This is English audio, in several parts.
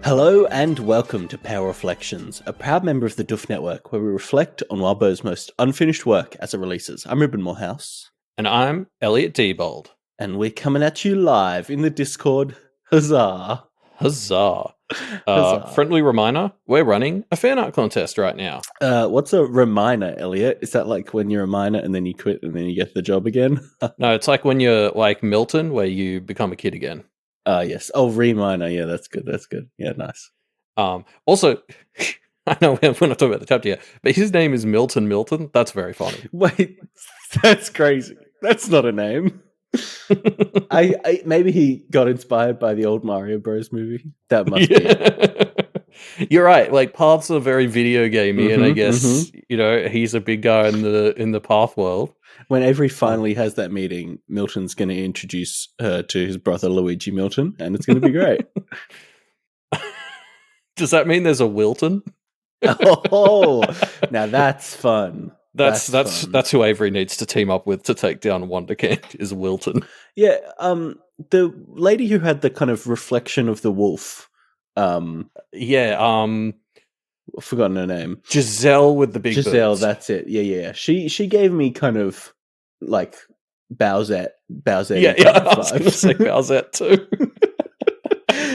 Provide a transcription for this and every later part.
Hello and welcome to Power Reflections, a proud member of the Duff Network where we reflect on Wildbow's most unfinished work as it releases. I'm Ruben Morehouse. And I'm Elliot Diebold. And we're coming at you live in the Discord. Huzzah! Huzzah. Huzzah. Friendly reminder, we're running a fan art contest right now. What's a reminer, Elliot? Is that like when you're a miner and then you quit and then you get the job again? No, it's like when you're like Milton, where you become a kid again. Yes. Oh, reminer. Yeah, that's good. That's good. Yeah, nice. Also, I know we're not talking about the chapter yet, but his name is Milton Milton. That's very funny. Wait, that's crazy. That's not a name. I maybe he got inspired by the old Mario Bros movie. That must be it. You're right. Like paths are very video gamey, and I guess you know he's a big guy in the path world. When Avery finally has that meeting, Milton's going to introduce her to his brother Luigi Milton, and it's going to be great. Does that mean there's a Wilton? Oh, now that's fun. That's who Avery needs to team up with to take down Wondercant is Wilton. Yeah, the lady who had the kind of reflection of the wolf. I've forgotten her name. Giselle with the big Giselle, birds. that's it. Yeah. She gave me kind of like Bowsette. Yeah, I was going to say Bowsette too.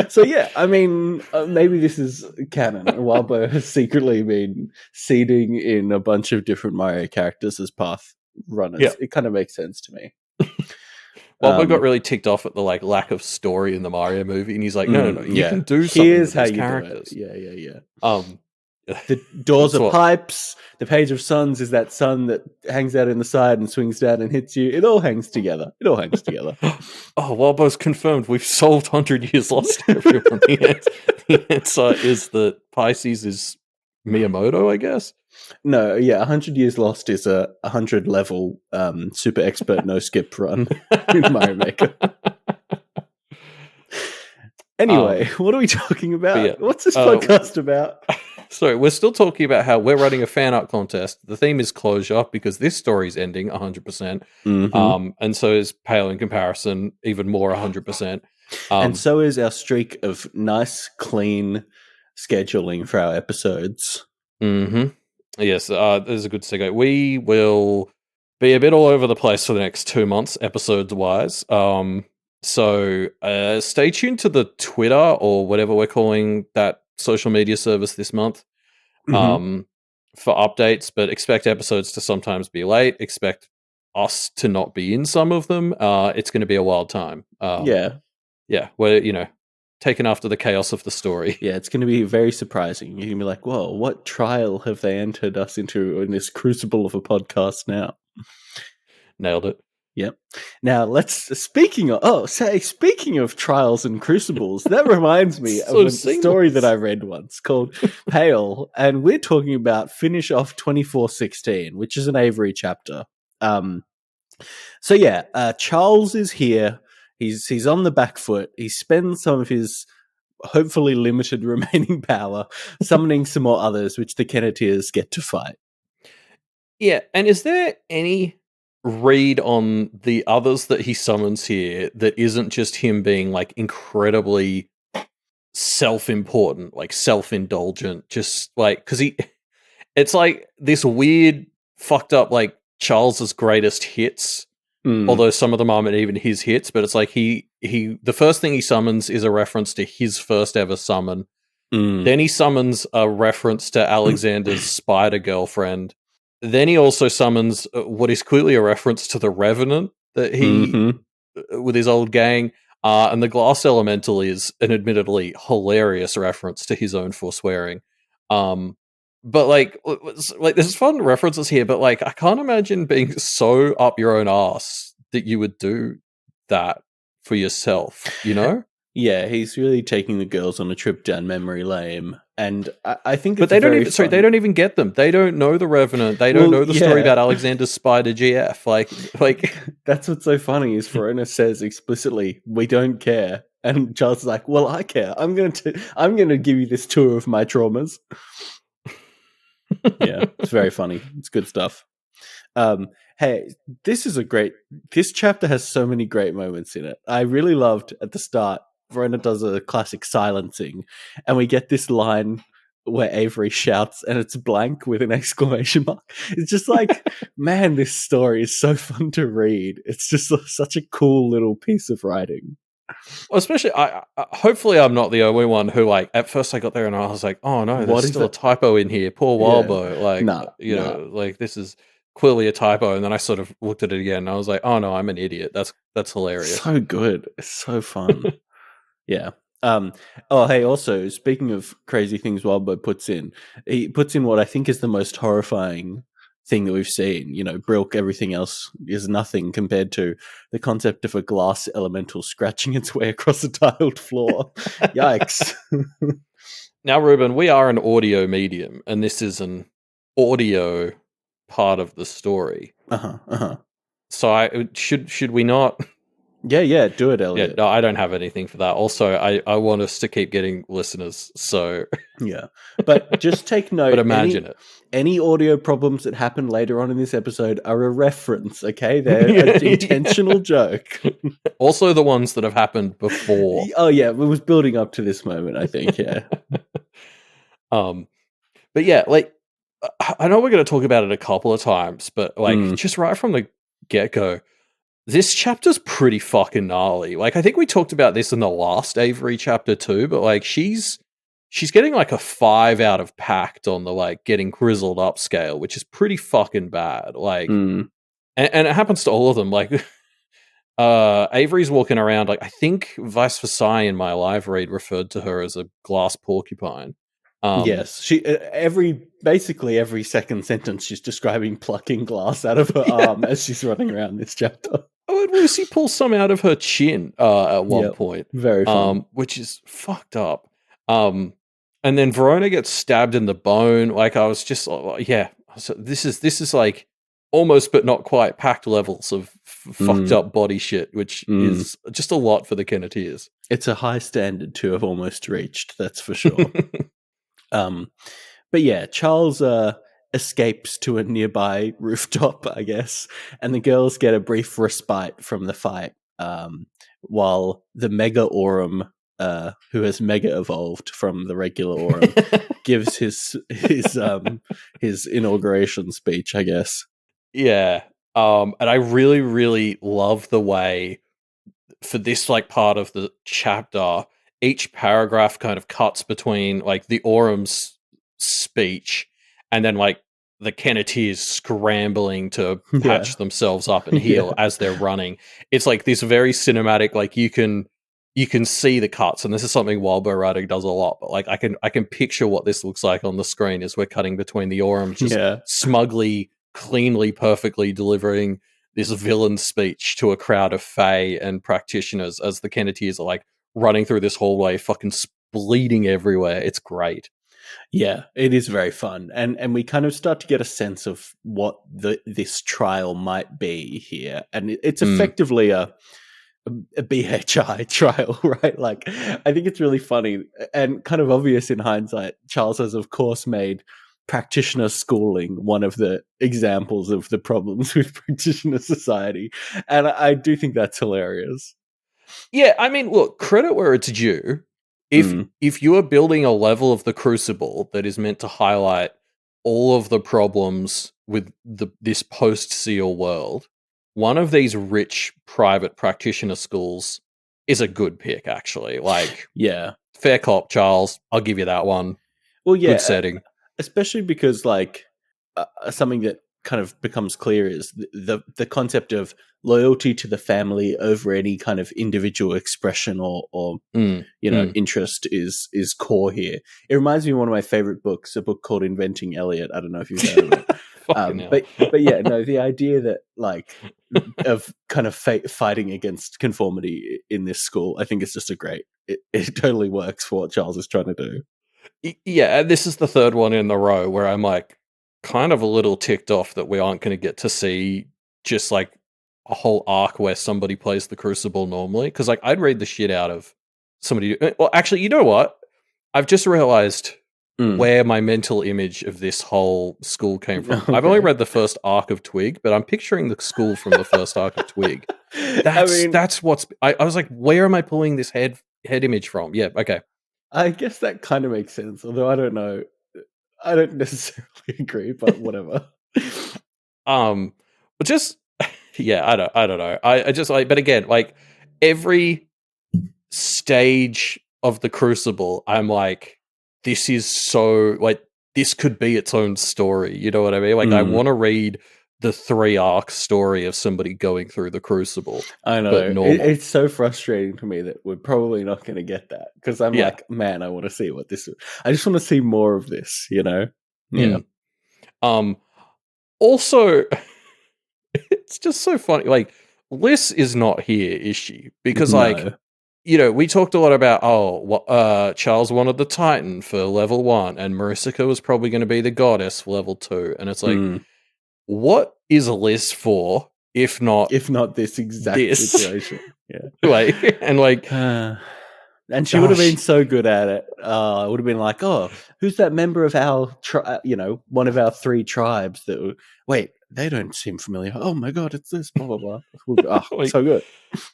So yeah, I mean, maybe this is canon. Wildbow has secretly been seeding in a bunch of different Mario characters as path runners. Yeah. It kind of makes sense to me. Wildbow got really ticked off at the like lack of story in the Mario movie, and he's like, "No, you can do something." Here's how you characters. do it. Yeah. The doors are what? pipes. The page of suns is that sun that hangs out in the side and swings down and hits you. It all hangs together. Oh, Wildbow's confirmed. We've solved 100 Years Lost, everyone. The answer is that Pisces is Miyamoto, I guess? No, yeah, 100 Years Lost is a 100 level super expert no skip run in Mario Maker. Anyway, what are we talking about? Yeah, what's this podcast about? So we're still talking about how we're running a fan art contest. The theme is closure because this story's ending 100%. And so is Pale in comparison, even more 100%. And so is our streak of nice, clean scheduling for our episodes. Yes, there's a good segue. We will be a bit all over the place for the next 2 months, episodes-wise. So stay tuned to the Twitter or whatever we're calling that social media service this month for updates, but expect episodes to sometimes be late. Expect us to not be in some of them. It's going to be a wild time. Yeah, we're taken after the chaos of the story. Yeah, it's going to be very surprising. You're going to be like, whoa, what trial have they entered us into in this crucible of a podcast now? Nailed it. Yep. Now speaking of trials and crucibles, that reminds me of a story that I read once called Pale, and we're talking about Finish Off 2416, which is an Avery chapter. Charles is here. He's on the back foot. He spends some of his hopefully limited remaining power summoning some more others, which the Kenneteers get to fight. Yeah, and is there any read on the others that he summons here that isn't just him being like incredibly self-important, like self-indulgent, just like because it's like this weird fucked up like Charles's greatest hits, although some of them aren't even his hits, but it's like he the first thing he summons is a reference to his first ever summon. Then he summons a reference to Alexander's spider girlfriend. Then he also summons what is clearly a reference to the Revenant that he, with his old gang, and the Glass Elemental is an admittedly hilarious reference to his own forswearing. But like there's fun references here, but like I can't imagine being so up your own ass that you would do that for yourself, you know? Yeah, he's really taking the girls on a trip down memory lane, and I think. But they don't even. Sorry, they don't even get them. They don't know the Revenant. They don't know the story about Alexander's spider GF. Like that's what's so funny is Verona says explicitly, "We don't care," and Charles is like, "Well, I care. I'm going to give you this tour of my traumas." Yeah, it's very funny. It's good stuff. Hey, this chapter has so many great moments in it. I really loved at the start Verona does a classic silencing, and we get this line where Avery shouts, and it's blank with an exclamation mark. It's just like, man, this story is so fun to read. It's just such a cool little piece of writing. Well, especially, hopefully I'm not the only one who, like, at first I got there and I was like, oh no, there's still a typo in here. Poor Walbo. Like, know, like, this is clearly a typo. And then I sort of looked at it again and I was like, oh no, I'm an idiot. That's hilarious. So good. It's so fun. Yeah. Oh, hey, also, speaking of crazy things Walbo puts in, he puts in what I think is the most horrifying thing that we've seen. You know, Brilk, everything else is nothing compared to the concept of a glass elemental scratching its way across a tiled floor. Yikes. Now, Ruben, we are an audio medium, and this is an audio part of the story. So should we not... Yeah, do it, Elliot. Yeah, no, I don't have anything for that. Also, I want us to keep getting listeners, so... Yeah, but just take note. But imagine it. Any audio problems that happen later on in this episode are a reference, okay? They're an intentional joke. Also the ones that have happened before. Oh, yeah, it was building up to this moment, I think, yeah. But yeah, like, I know we're going to talk about it a couple of times, but, like, just right from the get-go, this chapter's pretty fucking gnarly. Like, I think we talked about this in the last Avery chapter too, but, like, she's getting, like, a 5 out of Pact on the, like, getting grizzled up scale, which is pretty fucking bad. Like, and it happens to all of them. Like, Avery's walking around, like, I think Vice Versailles in my live read referred to her as a glass porcupine. Yes, she basically every second sentence she's describing plucking glass out of her arm as she's running around this chapter. Oh, and Lucy pulls some out of her chin at one point. Very fun. Which is fucked up. And then Verona gets stabbed in the bone. Like, I was just, yeah. So this is like almost but not quite Pact levels of fucked up body shit, which is just a lot for the Kenneteers. It's a high standard to have almost reached, that's for sure. But yeah, Charles escapes to a nearby rooftop, I guess, and the girls get a brief respite from the fight, while the Mega Aurum, who has mega evolved from the regular Aurum, gives his inauguration speech, I guess. Yeah, and I really, really love the way for this, like, part of the chapter, each paragraph kind of cuts between, like, the Aurum's speech and then, like, the Kenneteers scrambling to patch themselves up and heal as they're running. It's like this very cinematic, like, you can see the cuts, and this is something Walbo writing does a lot, but, like, I can picture what this looks like on the screen as we're cutting between the Aurum just smugly, cleanly, perfectly delivering this villain speech to a crowd of Fae and practitioners as the Kenneteers are, like, running through this hallway, fucking bleeding everywhere. It's great. Yeah, it is very fun. And we kind of start to get a sense of what this trial might be here. And it's effectively a BHI trial, right? Like, I think it's really funny and kind of obvious in hindsight. Charles has, of course, made practitioner schooling one of the examples of the problems with practitioner society. And I do think that's hilarious. Yeah, I mean, look, credit where it's due. If you are building a level of the Crucible that is meant to highlight all of the problems with this post-Seal world, one of these rich private practitioner schools is a good pick, actually. Like, fair cop, Charles. I'll give you that one. Well, yeah, good setting. Especially because, like, something that kind of becomes clear is the concept of loyalty to the family over any kind of individual expression or interest is core here. It reminds me of one of my favorite books, a book called Inventing Elliot. I don't know if you've heard of it. But yeah, no, the idea that, like, of kind of fighting against conformity in this school, I think is just it totally works for what Charles is trying to do. Yeah, this is the third one in a row where I'm, like, kind of a little ticked off that we aren't going to get to see just, like, a whole arc where somebody plays the Crucible normally. Because, like, I'd read the shit out of somebody. Well, actually, you know what? I've just realized where my mental image of this whole school came from. Okay. I've only read the first arc of Twig, but I'm picturing the school from the first arc of Twig. That's what's... I was like, where am I pulling this head head image from? Yeah, okay. I guess that kind of makes sense, although I don't know. I don't necessarily agree, but whatever. But just yeah, I don't know. I just like, but again, like every stage of the Crucible, I'm like, this is so like this could be its own story. You know what I mean? Like, I want to read the 3-arc story of somebody going through the Crucible. I know. But normal. It's so frustrating to me that we're probably not going to get that because I'm like, man, I want to see what this is. I just want to see more of this, you know? Yeah. Also, it's just so funny. Like, Liz is not here, is she? Because, like, you know, we talked a lot about, Charles wanted the Titan for level 1, and Marisica was probably going to be the goddess for level 2. And it's like, what is Liz for, if not this exact situation? Yeah. Like, and like, and she would have been so good at it. It would have been like, oh, who's that member of our, one of our 3 tribes that? Wait, they don't seem familiar. Oh my god, it's this. Blah blah blah. Oh, like, so good.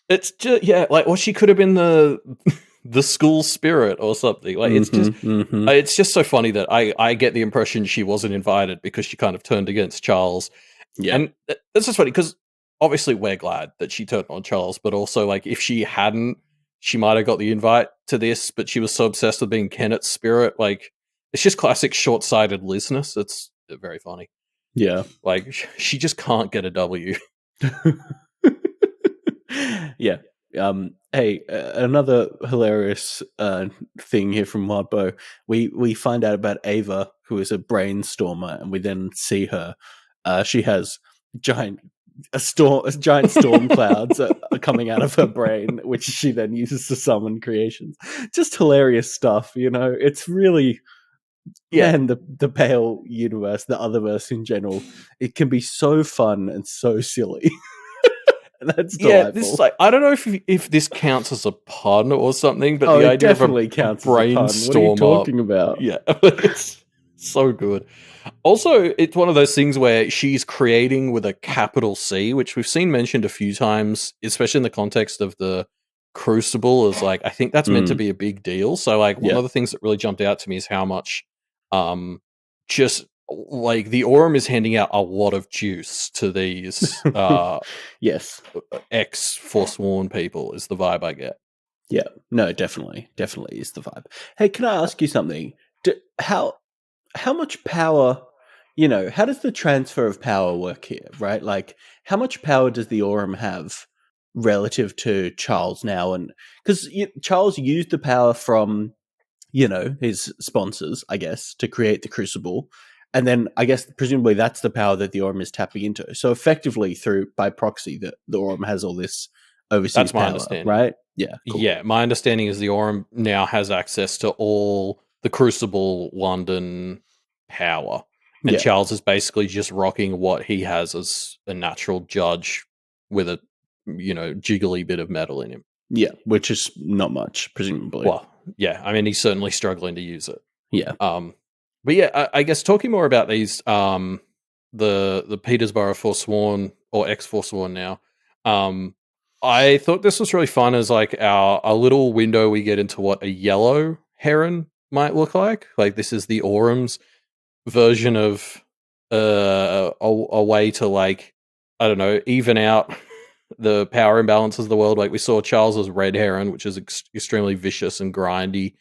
It's just like, well, she could have been the school spirit or something. Like, it's just, it's just so funny that I get the impression she wasn't invited because she kind of turned against Charles. Yeah, and it's just funny because obviously we're glad that she turned on Charles, but also like if she hadn't, she might have got the invite to this, but she was so obsessed with being Kenneth's spirit. Like, it's just classic short-sighted Lizness. It's very funny. Yeah. Like, she just can't get a W. Yeah. Hey, another hilarious thing here from Wadbo. We find out about Ava, who is a brainstormer, and we then see her. She has giant storm clouds are coming out of her brain, which she then uses to summon creations. Just hilarious stuff, you know. It's really, and the Pale universe, the Otherverse in general, it can be so fun and so silly. That's delightful. This is like, I don't know if this counts as a pun or something, but the idea definitely of counts brainstorm. As a pun. What are you talking about? Yeah, it's so good. Also, it's one of those things where she's creating with a capital C, which we've seen mentioned a few times, especially in the context of the Crucible. Is like, I think that's meant to be a big deal. So, like, one of the things that really jumped out to me is how much, just like the Aurum is handing out a lot of juice to these, yes, ex-Forsworn people is the vibe I get. Yeah, no, definitely is the vibe. Hey, can I ask you something? How much power, how does the transfer of power work here, right? Like, how much power does the Aurum have relative to Charles now? And because Charles used the power from, his sponsors, I guess, to create the Crucible. And then I guess presumably that's the power that the Aurum is tapping into. So effectively, by proxy, the Aurum has all this overseas that's my power, understanding. right? Yeah, cool. Yeah. My understanding is the Aurum now has access to all the Crucible London power, and Charles is basically just rocking what he has as a natural judge with a jiggly bit of metal in him. Yeah, which is not much, presumably. Well, yeah, I mean, he's certainly struggling to use it. Yeah. But yeah, I guess talking more about these, the Petersburg Forsworn or ex-Forsworn now, I thought this was really fun as like a little window we get into what a Yellow Heron might look like. Like, this is the Aurum's version of a way to, like, I don't know, even out the power imbalances of the world. Like, we saw Charles's Red Heron, which is extremely vicious and grindy.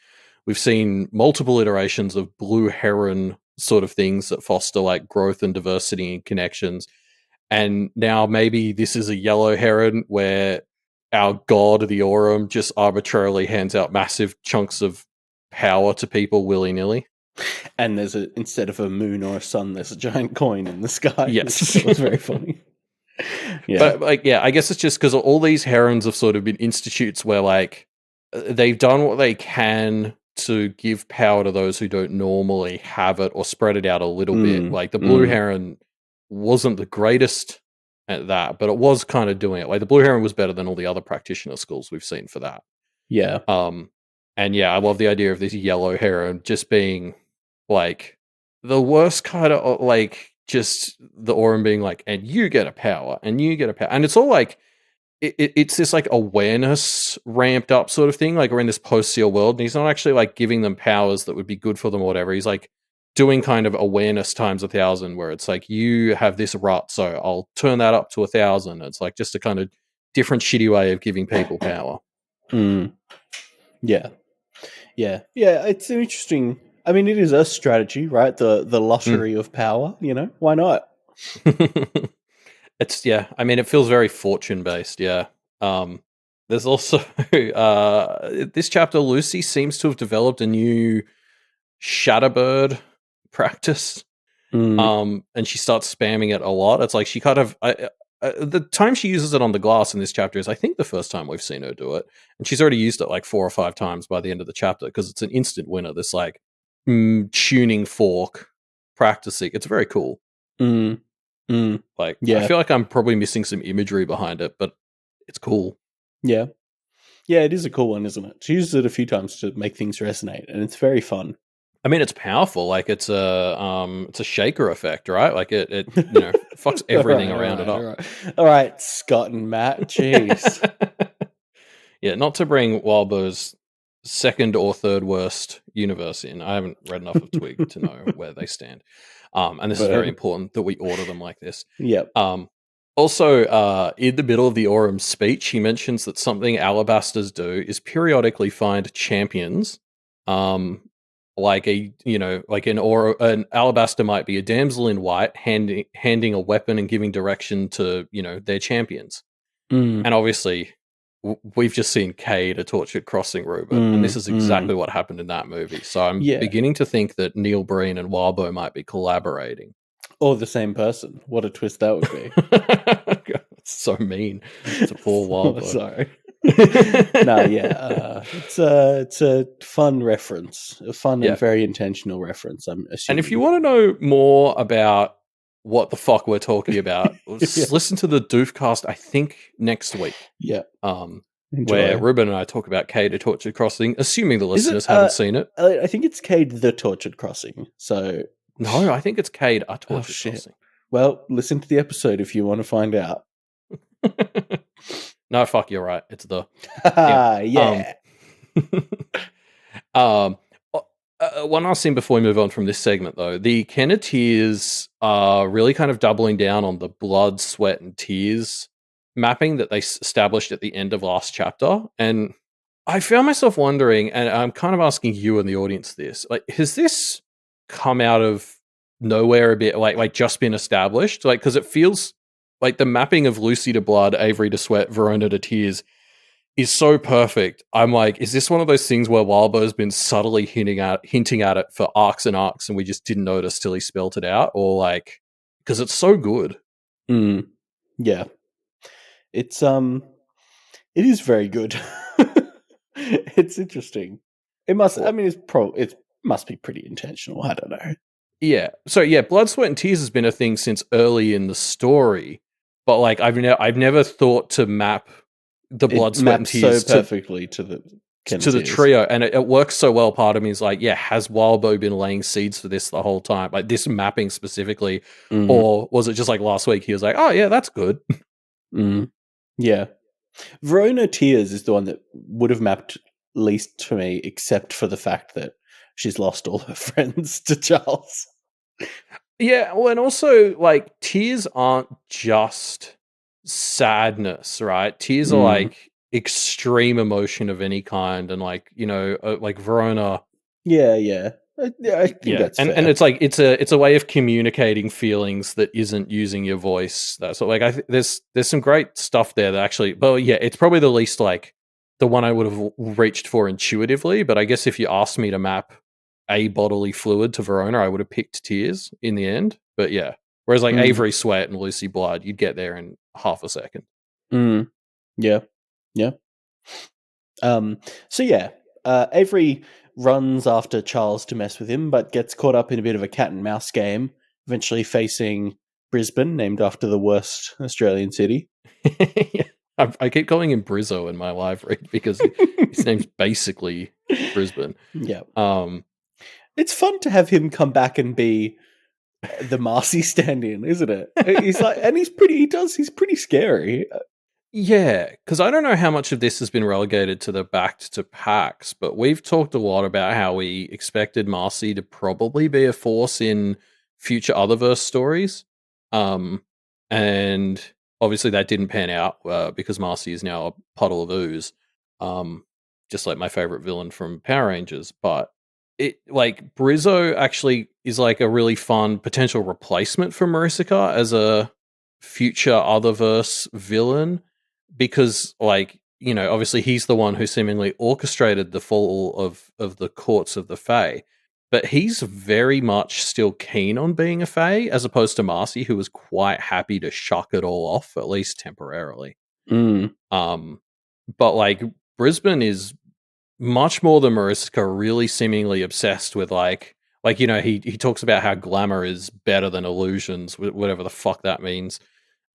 We've seen multiple iterations of Blue Heron sort of things that foster like growth and diversity and connections. And now maybe this is a Yellow Heron where our god, the Aurum, just arbitrarily hands out massive chunks of power to people willy-nilly. And there's instead of a moon or a sun, there's a giant coin in the sky. Yes. It was very funny. Yeah. But like, yeah, I guess it's just because all these herons have sort of been institutes where like they've done what they can to give power to those who don't normally have it or spread it out a little bit. Like the Blue Heron wasn't the greatest at that, but it was kind of doing it. Like the Blue Heron was better than all the other practitioner schools we've seen for that. Yeah. And yeah, I love the idea of this Yellow Heron just being like the worst kind of like just the Aurum being like, and you get a power, and you get a power. And it's all like, it's this like awareness ramped up sort of thing. Like we're in this post-seal world, and he's not actually like giving them powers that would be good for them or whatever. He's like doing kind of awareness times 1,000, where it's like you have this rut, so I'll turn that up to 1,000. It's like just a kind of different shitty way of giving people power. Yeah. It's interesting. I mean, it is a strategy, right? The lottery of power. Why not? I mean, it feels very fortune based. Yeah. There's also this chapter. Lucy seems to have developed a new Shatterbird practice. And she starts spamming it a lot. It's like she kind of the time she uses it on the glass in this chapter is, I think, the first time we've seen her do it, and she's already used it like 4 or 5 times by the end of the chapter because it's an instant winner. This like tuning fork practicing. It's very cool. I feel like I'm probably missing some imagery behind it, but it's cool. Yeah, it is a cool one, isn't it? She uses it a few times to make things resonate, and it's very fun. I mean, it's powerful. Like it's a shaker effect, right? Like it fucks everything around it up. All right, Scott and Matt. Jeez. Yeah, not to bring Wildbow's second or third worst universe in. I haven't read enough of Twig to know where they stand. And this is very important that we order them like this. Yep. Also, in the middle of the Aurum speech, he mentions that something Alabasters do is periodically find champions. Like an Alabaster might be a damsel in white handing a weapon and giving direction to their champions. And obviously, we've just seen Cade, a tortured crossing Reuben, and this is exactly what happened in that movie. So I'm beginning to think that Neil Breen and Wildbow might be collaborating. Or the same person. What a twist that would be. God, it's so mean. It's a poor Wildbow. Sorry. It's a fun reference. A fun and very intentional reference, I'm assuming. And if you want to know more about what the fuck we're talking about, listen to the Doofcast, I think, next week. Yeah. Where Ruben and I talk about Cade, a Tortured Crossing, assuming the listeners haven't seen it. I think it's Cade, the Tortured Crossing. So no, I think it's Cade, a Tortured Crossing. Well, listen to the episode if you want to find out. No, fuck, you're right. It's the one last thing before we move on from this segment, though. The Kenneteers are really kind of doubling down on the blood, sweat, and tears mapping that they established at the end of last chapter. And I found myself wondering, and I'm kind of asking you and the audience this, like, has this come out of nowhere a bit, like just been established? Like, because it feels like the mapping of Lucy to blood, Avery to sweat, Verona to tears is so perfect. I'm like, is this one of those things where Wildbow's been subtly hinting at it for arcs and arcs, and we just didn't notice till he spelt it out, or like, because it's so good. Yeah, it is very good. It's interesting. It must. I mean, it must be pretty intentional. I don't know. Yeah. So yeah, blood, sweat, and tears has been a thing since early in the story. But like I've never thought to map the blood, sweat, and tears so perfectly to the trio, and it works so well. Part of me is like, yeah, has Wildbow been laying seeds for this the whole time, like this mapping specifically, or was it just like last week he was like, oh yeah, that's good. Yeah, Verona Tears is the one that would have mapped least to me, except for the fact that she's lost all her friends to Charles. Yeah, well, and also, like, tears aren't just sadness, right? Tears are, like, extreme emotion of any kind, and, like, like Verona... Yeah. I think that's fair. And it's, like, it's a way of communicating feelings that isn't using your voice. So, like, there's some great stuff there that actually... Well, yeah, it's probably the least, like, the one I would have reached for intuitively, but I guess if you asked me to map a bodily fluid to Verona, I would have picked tears in the end. But yeah, whereas like Avery sweat and Lucy blood, you'd get there in half a second. Yeah. So yeah, Avery runs after Charles to mess with him, but gets caught up in a bit of a cat and mouse game, eventually facing Brisbane, named after the worst Australian city. Yeah. I keep calling him Brizzo in my live read because his name's basically Brisbane. Yeah. It's fun to have him come back and be the Marcy stand-in, isn't it? He's like, and he's pretty scary. Yeah, because I don't know how much of this has been relegated to the backed to packs, but we've talked a lot about how we expected Marcy to probably be a force in future Otherverse stories. And obviously that didn't pan out because Marcy is now a puddle of ooze, um, just like my favorite villain from Power Rangers. But it like Brizzo actually is like a really fun potential replacement for Marisica as a future Otherverse villain because like obviously he's the one who seemingly orchestrated the fall of the courts of the Fae, but he's very much still keen on being a Fae as opposed to Marcy, who was quite happy to shuck it all off, at least temporarily. um but like Brisbane is much more than Mariska really seemingly obsessed with he talks about how glamour is better than illusions, whatever the fuck that means.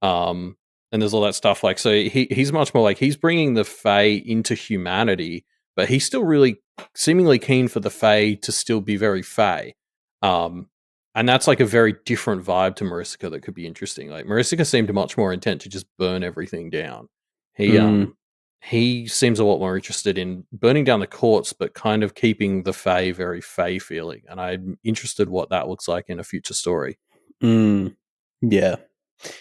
um and there's all that stuff, like, so he's much more like he's bringing the Fae into humanity, but he's still really seemingly keen for the Fae to still be very Fae. And that's like a very different vibe to Mariska that could be interesting. Like Mariska seemed much more intent to just burn everything down. He he seems a lot more interested in burning down the courts, but kind of keeping the Fae very Fae feeling. And I'm interested what that looks like in a future story. Yeah.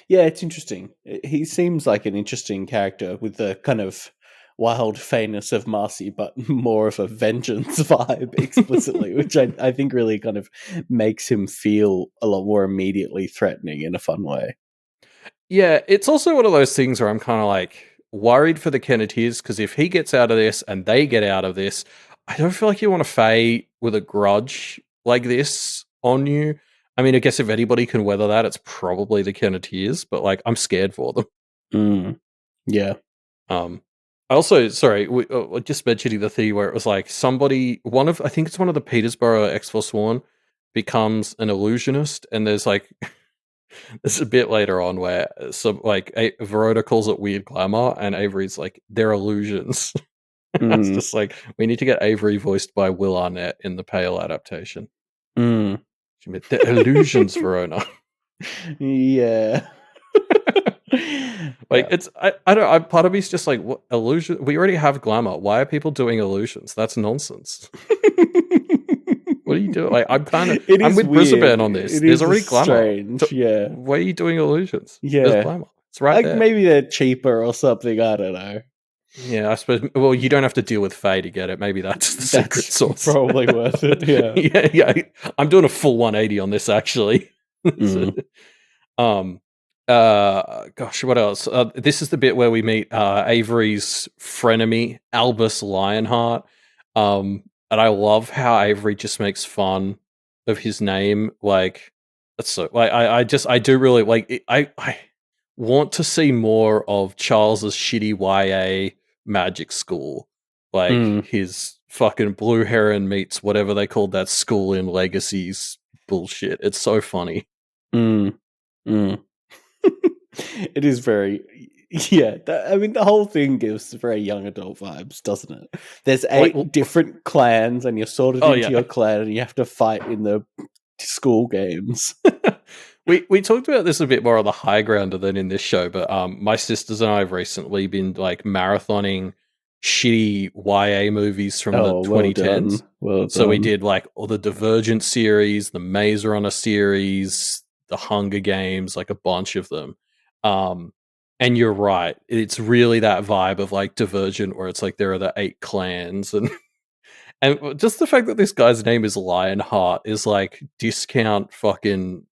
Yeah, it's interesting. He seems like an interesting character with the kind of wild fairness of Marcy, but more of a vengeance vibe explicitly, which I think really kind of makes him feel a lot more immediately threatening in a fun way. Yeah, it's also one of those things where I'm kind of like worried for the Kenneteers, because if he gets out of this and they get out of this, I don't feel like you want to Fae with a grudge like this on you. I mean, I guess if anybody can weather that, it's probably the Kenneteers, but like I'm scared for them. Yeah. I also, sorry, just mentioning the thing where it was like I think it's one of the Petersboro X-Forsworn becomes an illusionist, and there's like there's a bit later on where Verona calls it weird glamour, and Avery's like, they're illusions. It's just like, we need to get Avery voiced by Will Arnett in the Pale adaptation. They're illusions, Verona. Yeah. Like, it's I don't. Part of me's just like, what illusion? We already have glamour. Why are people doing illusions? That's nonsense. What are you doing? Like, I'm with Brisbane on this. There's already glamour. Strange, yeah. Why are you doing illusions? Yeah, there's glamour. It's right like there. Maybe they're cheaper or something. I don't know. Yeah, I suppose. Well, you don't have to deal with Faye to get it. Maybe that's the secret sauce. Probably worth it. Yeah. yeah. I'm doing a full 180 on this actually. Gosh, what else? This is the bit where we meet Avery's frenemy, Albus Lionheart. And I love how Avery just makes fun of his name. Like, that's so. Like, I do really like it. I want to see more of Charles's shitty YA magic school, like his fucking Blue Heron meets whatever they called that school in Legacies bullshit. It's so funny. It is very, yeah. I mean, the whole thing gives very young adult vibes, doesn't it? There's 8 different clans, and you're sorted into your clan, and you have to fight in the school games. We talked about this a bit more on the high ground than in this show, but my sisters and I have recently been like marathoning shitty YA movies from the 2010s. Well so we did like all the Divergent series, the Maze Runner series, the Hunger Games, like a bunch of them. And you're right, it's really that vibe of like Divergent, where it's like there are the 8 clans, and and just the fact that this guy's name is Lionheart is like discount fucking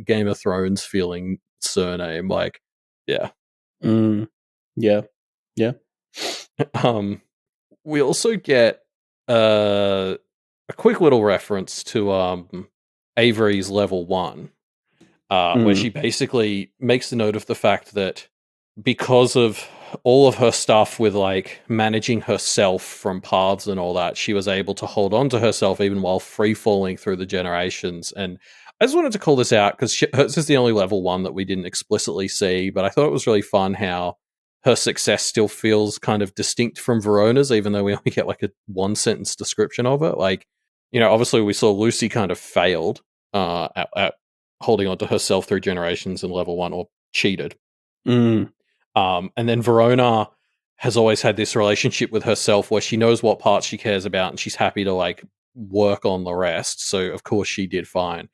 Game of Thrones feeling surname. Like, yeah. Yeah. We also get a quick little reference to Avery's level 1, where she basically makes a note of the fact that because of all of her stuff with like managing herself from paths and all that, she was able to hold on to herself even while free falling through the generations. And I just wanted to call this out because hers is the only level 1 that we didn't explicitly see, but I thought it was really fun how her success still feels kind of distinct from Verona's, even though we only get like a 1-sentence description of it. Like, obviously we saw Lucy kind of failed at holding on to herself through generations in level 1, or cheated. And then Verona has always had this relationship with herself where she knows what parts she cares about and she's happy to like work on the rest. So of course she did fine.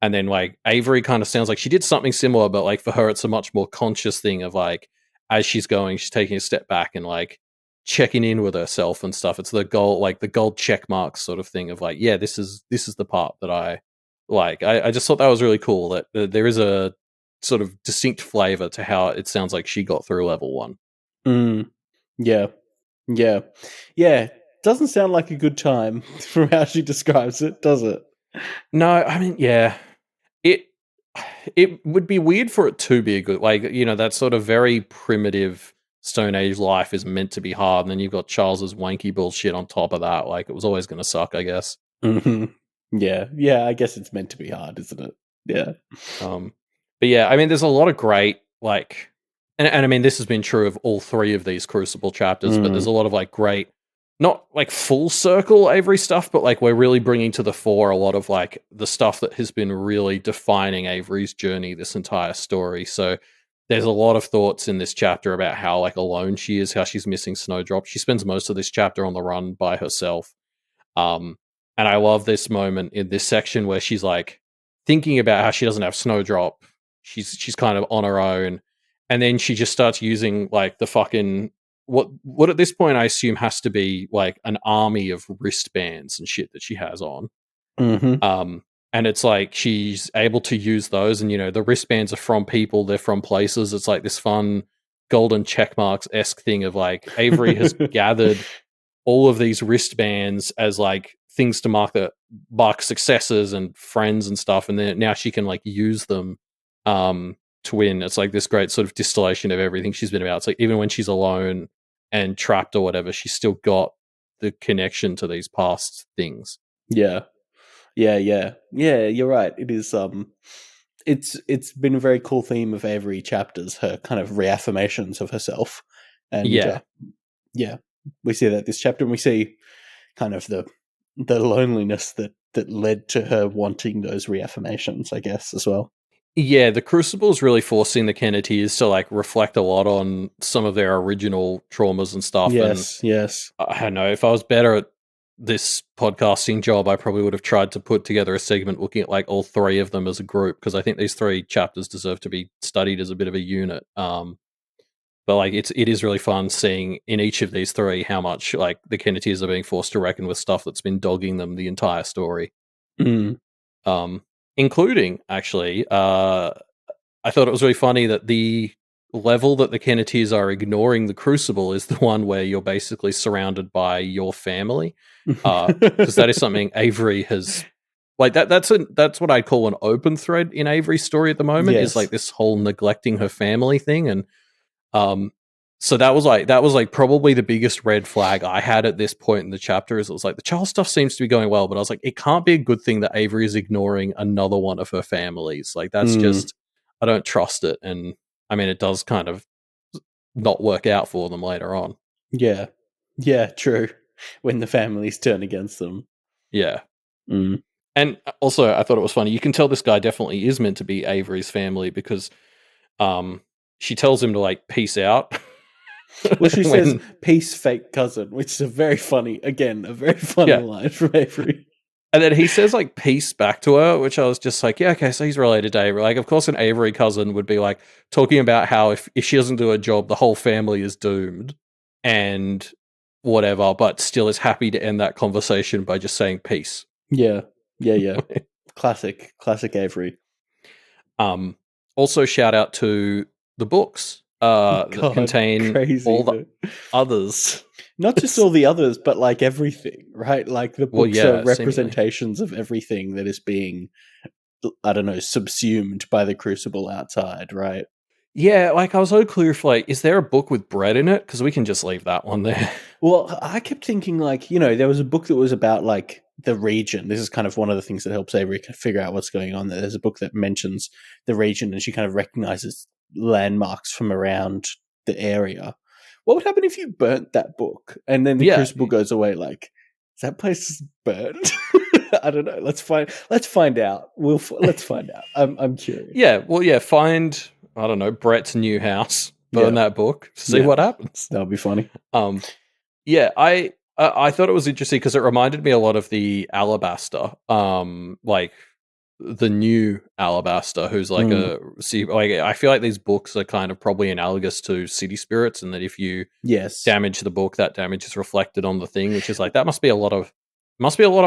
And then like Avery kind of sounds like she did something similar, but like for her it's a much more conscious thing of like as she's going, she's taking a step back and like checking in with herself and stuff. It's the goal, like the gold check marks sort of thing of like, yeah, this is the part that I like. I just thought that was really cool that there is a sort of distinct flavor to how it sounds like she got through level 1. Yeah. Doesn't sound like a good time from how she describes it, does it? No, I mean, yeah. It would be weird for it to be a good, like, you know, that sort of very primitive Stone Age life is meant to be hard, and then you've got Charles's wanky bullshit on top of that. Like, it was always going to suck, I guess. Mm-hmm. Yeah, I guess it's meant to be hard, isn't it? Yeah. But yeah, I mean, there's a lot of great, like, and I mean, this has been true of all 3 of these Crucible chapters, but there's a lot of, like, great, not, like, full circle Avery stuff, but, like, we're really bringing to the fore a lot of, like, the stuff that has been really defining Avery's journey this entire story. So there's a lot of thoughts in this chapter about how, like, alone she is, how she's missing Snowdrop. She spends most of this chapter on the run by herself. And I love this moment in this section where she's, like, thinking about how she doesn't have Snowdrop. She's kind of on her own. And then she just starts using, like, the fucking... What at this point I assume has to be like an army of wristbands and shit that she has on. And it's like she's able to use those, and you know the wristbands are from people, they're from places. It's like this fun golden checkmarks-esque thing of like Avery has gathered all of these wristbands as like things to mark successes and friends and stuff, and then now she can like use them to win. It's like this great sort of distillation of everything she's been about. It's like even when she's alone and trapped or whatever, she's still got the connection to these past things. Yeah, you're right. It is it's been a very cool theme of every chapters, her kind of reaffirmations of herself. And we see that this chapter, and we see kind of the loneliness that led to her wanting those reaffirmations, I guess, as well. Yeah, the Crucible is really forcing the Kenneteers to like reflect a lot on some of their original traumas and stuff. Yes. I don't know, if I was better at this podcasting job, I probably would have tried to put together a segment looking at like all 3 of them as a group, because I think these 3 chapters deserve to be studied as a bit of a unit. But like it is really fun seeing in each of these 3 how much like the Kenneteers are being forced to reckon with stuff that's been dogging them the entire story. Including, actually, I thought it was really funny that the level that the Kenneteers are ignoring the Crucible is the one where you're basically surrounded by your family. Because that is something Avery has... Like, that's what I'd call an open thread in Avery's story at the moment, is like this whole neglecting her family thing. And so that was like probably the biggest red flag I had at this point in the chapter. Is it was like the child stuff seems to be going well, but I was like, it can't be a good thing that Avery is ignoring another one of her families. Like that's just, I don't trust it. And I mean, it does kind of not work out for them later on. Yeah, true. When the families turn against them. Yeah. And also, I thought it was funny. You can tell this guy definitely is meant to be Avery's family, because she tells him to like peace out. Well, she says, peace, fake cousin, which is a very funny line from Avery. And then he says, like, peace back to her, which I was just like, yeah, okay, so he's related to Avery. Like, of course, an Avery cousin would be, like, talking about how if she doesn't do a job, the whole family is doomed and whatever, but still is happy to end that conversation by just saying peace. Yeah. Classic Avery. Also, shout out to the books. That contain all the others. Not just all the others, but like everything, right? Like the books are representations of everything that is being, I don't know, subsumed by the Crucible outside, right? Yeah, like I was unclear if like, is there a book with bread in it? Because we can just leave that one there. Well, I kept thinking like, you know, there was a book that was about like the region. This is kind of one of the things that helps Avery figure out what's going on there. There's a book that mentions the region, and she kind of recognizes landmarks from around the area. What would happen if you burnt that book and then the Crucible goes away? Like, is that place burnt? I don't know. Let's find out. Let's find out. I'm curious. Yeah. Well, yeah. Find, I don't know, Brett's new house. burn that book, see what happens. That would be funny. Yeah, I thought it was interesting because it reminded me a lot of the Alabaster, like the new Alabaster, who's like I feel like these books are kind of probably analogous to City Spirits, and that if you damage the book, that damage is reflected on the thing, which is like that must be a lot of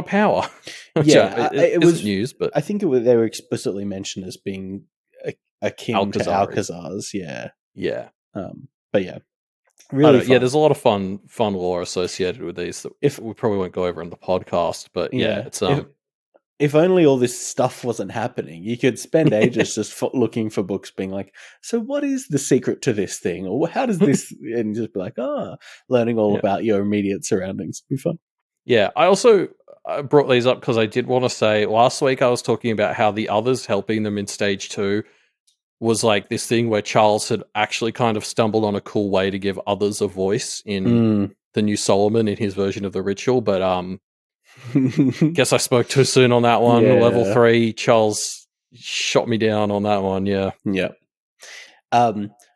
power. It was news, but I think they were explicitly mentioned as being akin to Alcazar's. Yeah. But yeah. Really fun. Yeah, there's a lot of fun lore associated with these that we probably won't go over in the podcast, but it's if only all this stuff wasn't happening, you could spend ages just looking for books being like, so what is the secret to this thing? Or how does this, and just be like, learning all about your immediate surroundings. It'd be fun. Yeah, I also brought these up because I did want to say, last week I was talking about how the others helping them in stage 2 was like this thing where Charles had actually kind of stumbled on a cool way to give others a voice in the new Solomon in his version of the ritual, but guess I spoke too soon on that one. Level 3, Charles shot me down on that one. Yeah.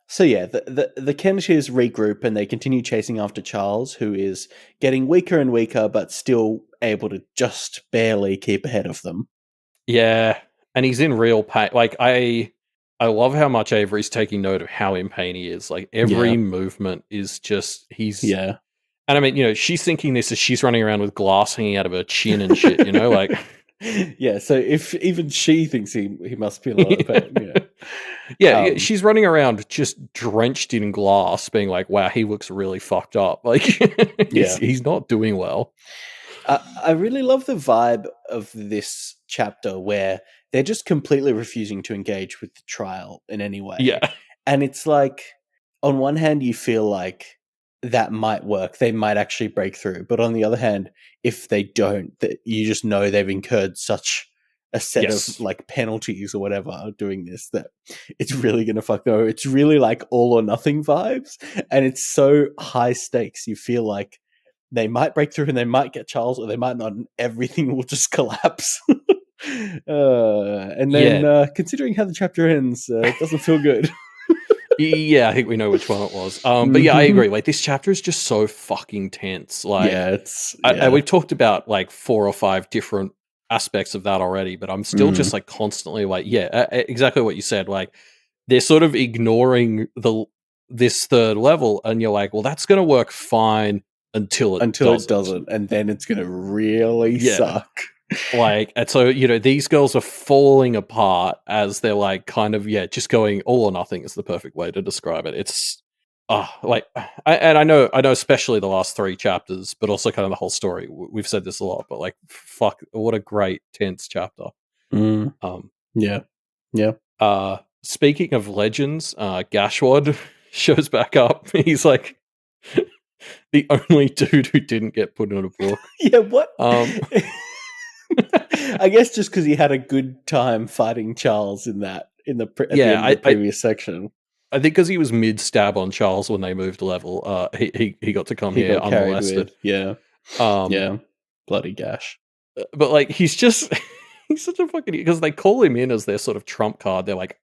So yeah, the Kenishers regroup and they continue chasing after Charles, who is getting weaker and weaker, but still able to just barely keep ahead of them. Yeah, and he's in real pain. Like I love how much Avery's taking note of how in pain he is. Like every movement is just And I mean, she's thinking this as she's running around with glass hanging out of her chin and shit, like. Yeah, so if even she thinks he must be in a lot of pain. Yeah, she's running around just drenched in glass, being like, wow, he looks really fucked up. Like, he's not doing well. I really love the vibe of this chapter where they're just completely refusing to engage with the trial in any way. Yeah. And it's like, on one hand, you feel like that might work. They might actually break through. But on the other hand, if they don't, that you just know they've incurred such a set of like penalties or whatever doing this that it's really going to fuck over. It's really like all or nothing vibes. And it's so high stakes. You feel like they might break through and they might get Charles or they might not, and everything will just collapse. And then considering how the chapter ends, it doesn't feel good. Yeah, I think we know which one it was. But yeah, I agree. Like this chapter is just so fucking tense. Like, we've talked about like 4 or 5 different aspects of that already, but I'm still just like constantly like, exactly what you said. Like they're sort of ignoring this third level, and you're like, well, that's going to work fine until it doesn't, and then it's going to really suck. Like, and so, these girls are falling apart as they're like kind of, just going all or nothing is the perfect way to describe it. It's I know especially the last 3 chapters, but also kind of the whole story. We've said this a lot, but like, fuck, what a great tense chapter. Speaking of legends, Gashwad shows back up. He's like the only dude who didn't get put in a book. Yeah, what? I guess just because he had a good time fighting Charles in the previous section. I think because he was mid-stab on Charles when they moved level, he got to come here unmolested. Bloody Gash. But like he's such a fucking, because they call him in as their sort of trump card. They're like,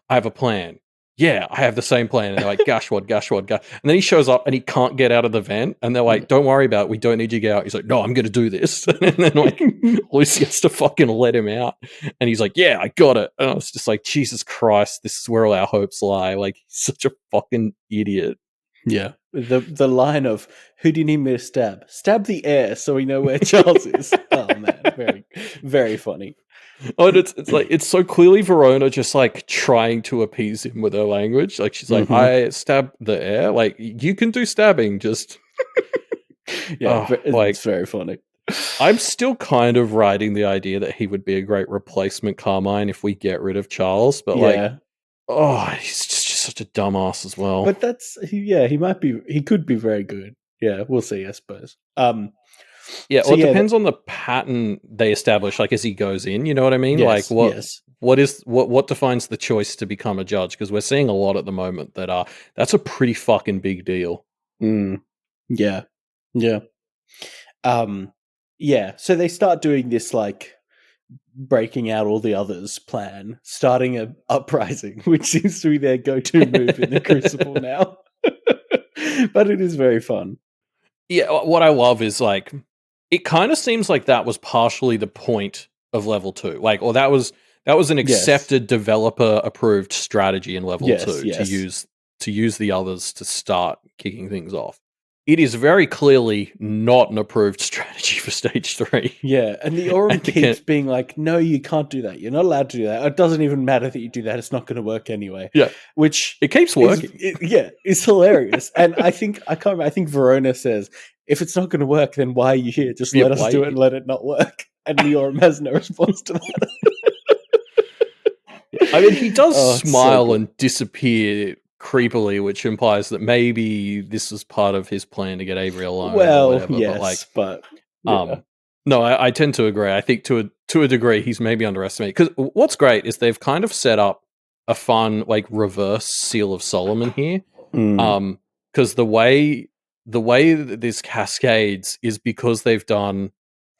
I have a plan. Yeah, I have the same plan. And they're like, Gashwad. And then he shows up and he can't get out of the vent. And they're like, don't worry about it. We don't need you to get out. He's like, no, I'm going to do this. And then like Lucy has to fucking let him out. And he's like, yeah, I got it. And I was just like, Jesus Christ, this is where all our hopes lie. Like, he's such a fucking idiot. Yeah. The line of, who do you need me to stab? Stab the air so we know where Charles is. Oh, man. Very, very funny. Oh, and it's like, it's so clearly Verona just like trying to appease him with her language. Like she's like, I stab the air. Like you can do stabbing, just it's very funny. I'm still kind of riding the idea that he would be a great replacement Carmine if we get rid of Charles, but he's just such a dumbass as well. But he could be very good. Yeah, we'll see, I suppose. It depends on the pattern they establish, like as he goes in, you know what I mean? Yes, like what defines the choice to become a judge? Because we're seeing a lot at the moment that that's a pretty fucking big deal. Yeah. So they start doing this like breaking out all the others plan, starting a uprising, which seems to be their go-to move in the Crucible now. But it is very fun. Yeah, what I love is like it kind of seems like that was partially the point of level 2. Like, or that was an accepted developer approved strategy in level 2 to use the others to start kicking things off. It is very clearly not an approved strategy for stage 3. Yeah, and the Aurum keeps being like, no, you can't do that. You're not allowed to do that. It doesn't even matter that you do that. It's not going to work anyway. Yeah. Which it keeps working. It's hilarious. And I think Verona says, if it's not going to work, then why are you here? Just let us do it and let it not work. And the Aurum has no response to that. I mean, he does smile and disappear creepily, which implies that maybe this was part of his plan to get Avery alone. Well, or whatever. yes, but no, I tend to agree. I think to a degree he's maybe underestimated. Because what's great is they've kind of set up a fun like reverse Seal of Solomon here. Because the way that this cascades is because they've done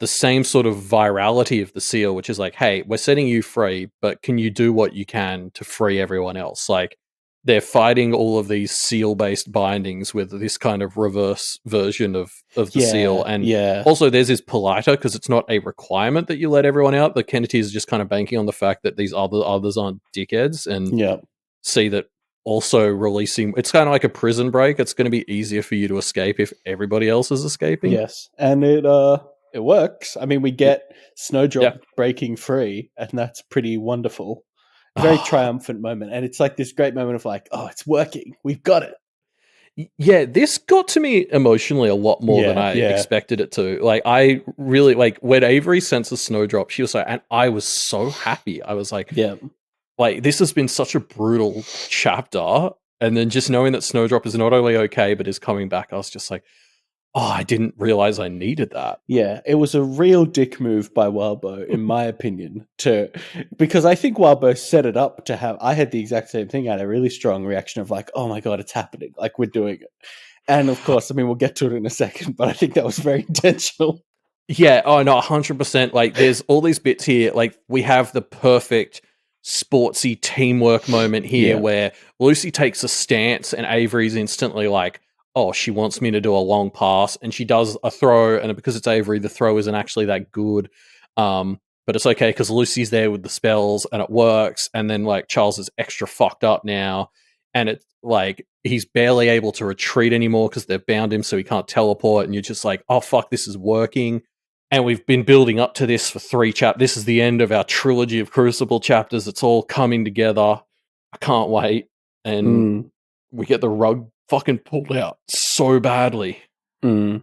the same sort of virality of the seal, which is like, hey, we're setting you free, but can you do what you can to free everyone else? Like, they're fighting all of these seal-based bindings with this kind of reverse version of the seal. And also there's this politer, because it's not a requirement that you let everyone out. The Kennetees are just kind of banking on the fact that these others aren't dickheads and see that also releasing... It's kind of like a prison break. It's going to be easier for you to escape if everybody else is escaping. Yes, and it works. I mean, we get Snowdrop breaking free, and that's pretty wonderful. Very triumphant moment, and it's like this great moment of like, oh, it's working, we've got it. Yeah, this got to me emotionally a lot more than I expected it to. Like, I really like when Avery senses Snowdrop, she was like, and I was so happy. I was like, like this has been such a brutal chapter, and then just knowing that Snowdrop is not only okay but is coming back, I was just like, oh, I didn't realize I needed that. Yeah, it was a real dick move by Wildbow, in my opinion, because I think Wildbow set it up to have... I had the exact same thing. I had a really strong reaction of like, oh my God, it's happening. Like, we're doing it. And of course, I mean, we'll get to it in a second, but I think that was very intentional. Yeah, oh no, 100%. Like, there's all these bits here. Like, we have the perfect sportsy teamwork moment here where Lucy takes a stance and Avery's instantly like, oh, she wants me to do a long pass, and she does a throw, and because it's Avery, the throw isn't actually that good. But it's okay because Lucy's there with the spells and it works, and then like Charles is extra fucked up now, and it's like he's barely able to retreat anymore because they've bound him so he can't teleport, and you're just like, oh fuck, this is working. And we've been building up to this for 3 chapters. This is the end of our trilogy of Crucible chapters. It's all coming together. I can't wait. And we get the rug fucking pulled out so badly. Avery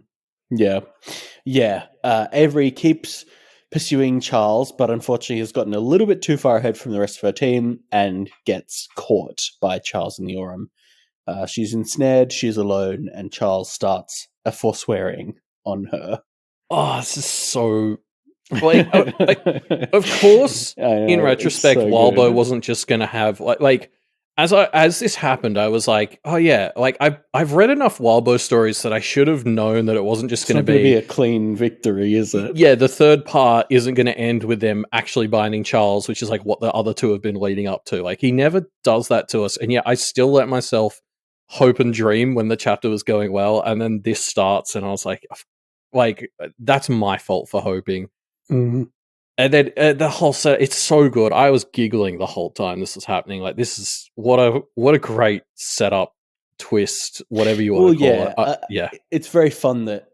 keeps pursuing Charles, but unfortunately has gotten a little bit too far ahead from the rest of her team and gets caught by Charles and the Aurum. She's ensnared, she's alone, and Charles starts a forswearing on her. Oh, this is so... Like, of course, in retrospect, Wildbow wasn't just going to have... like as this happened, I was like, oh yeah, like I've read enough Wildbow stories that I should have known that it wasn't just going to be a clean victory, is it? Yeah, the third part isn't going to end with them actually binding Charles, which is like what the other 2 have been leading up to. Like, he never does that to us, and yet I still let myself hope and dream when the chapter was going well, and then this starts, and I was like that's my fault for hoping. And then the whole set, it's so good. I was giggling the whole time this was happening. Like, this is what a great setup, twist, whatever you want to call it. It's very fun that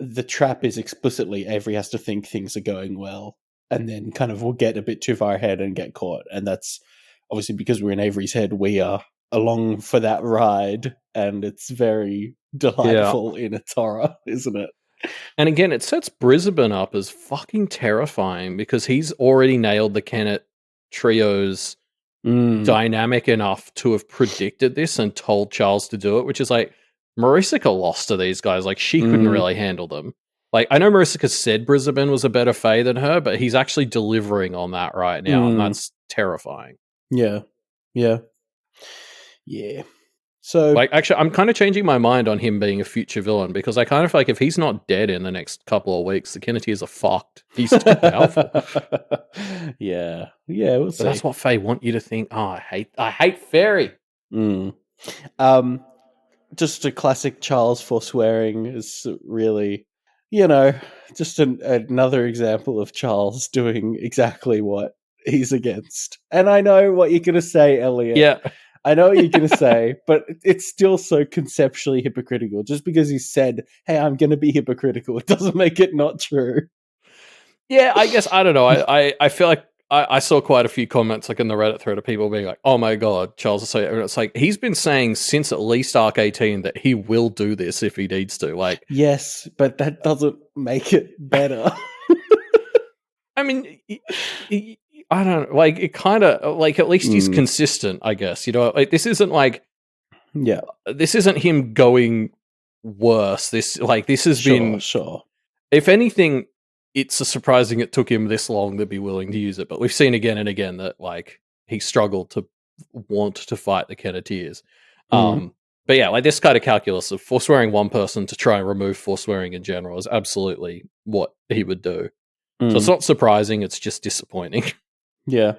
the trap is explicitly Avery has to think things are going well, and then kind of will get a bit too far ahead and get caught. And that's obviously because we're in Avery's head. We are along for that ride, and it's very delightful in its horror, isn't it? And again, it sets Brisbane up as fucking terrifying because he's already nailed the Kennet trio's dynamic enough to have predicted this and told Charles to do it, which is like, Marisica lost to these guys. Like, she couldn't really handle them. Like, I know Marisica said Brisbane was a better fae than her, but he's actually delivering on that right now, and that's terrifying. Yeah. So, like, actually, I'm kind of changing my mind on him being a future villain because I kind of feel like if he's not dead in the next couple of weeks, the Kenneteers are fucked. He's too powerful. yeah, we'll see. But that's what Faye want you to think. Oh, I hate Fairy. Just a classic Charles forswearing is really, just another example of Charles doing exactly what he's against. And I know what you're going to say, Elliot. Yeah. I know what you're going to say, but it's still so conceptually hypocritical. Just because he said, hey, I'm going to be hypocritical, it doesn't make it not true. Yeah, I guess, I don't know. I feel like I saw quite a few comments like in the Reddit thread of people being like, oh my God, Charles is so... And it's like, he's been saying since at least Arc 18 that he will do this if he needs to. Like, yes, but that doesn't make it better. I mean... I don't know, like, it kind of, like, at least he's consistent, I guess, like, this isn't like, this isn't him going worse, this has been, if anything, it's surprising it took him this long to be willing to use it, but we've seen again and again that, like, he struggled to want to fight the Kenneteers. But yeah, like, this kind of calculus of forswearing one person to try and remove forswearing in general is absolutely what he would do. So it's not surprising, it's just disappointing. Yeah.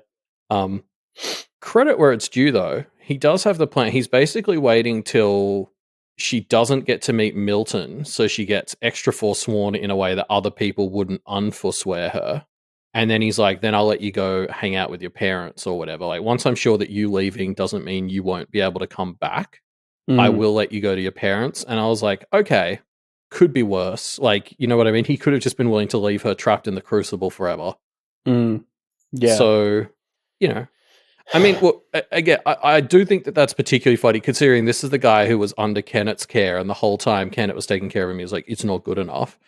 Credit where it's due, though. He does have the plan. He's basically waiting till she doesn't get to meet Milton, so she gets extra forsworn in a way that other people wouldn't unforswear her. And then he's like, then I'll let you go hang out with your parents or whatever. Like, once I'm sure that you leaving doesn't mean you won't be able to come back, I will let you go to your parents. And I was like, okay, could be worse. Like, you know what I mean? He could have just been willing to leave her trapped in the Crucible forever. Yeah. So, I mean, well, again, I do think that that's particularly funny, considering this is the guy who was under Kennett's care, and the whole time Kennett was taking care of him, he was like, it's not good enough.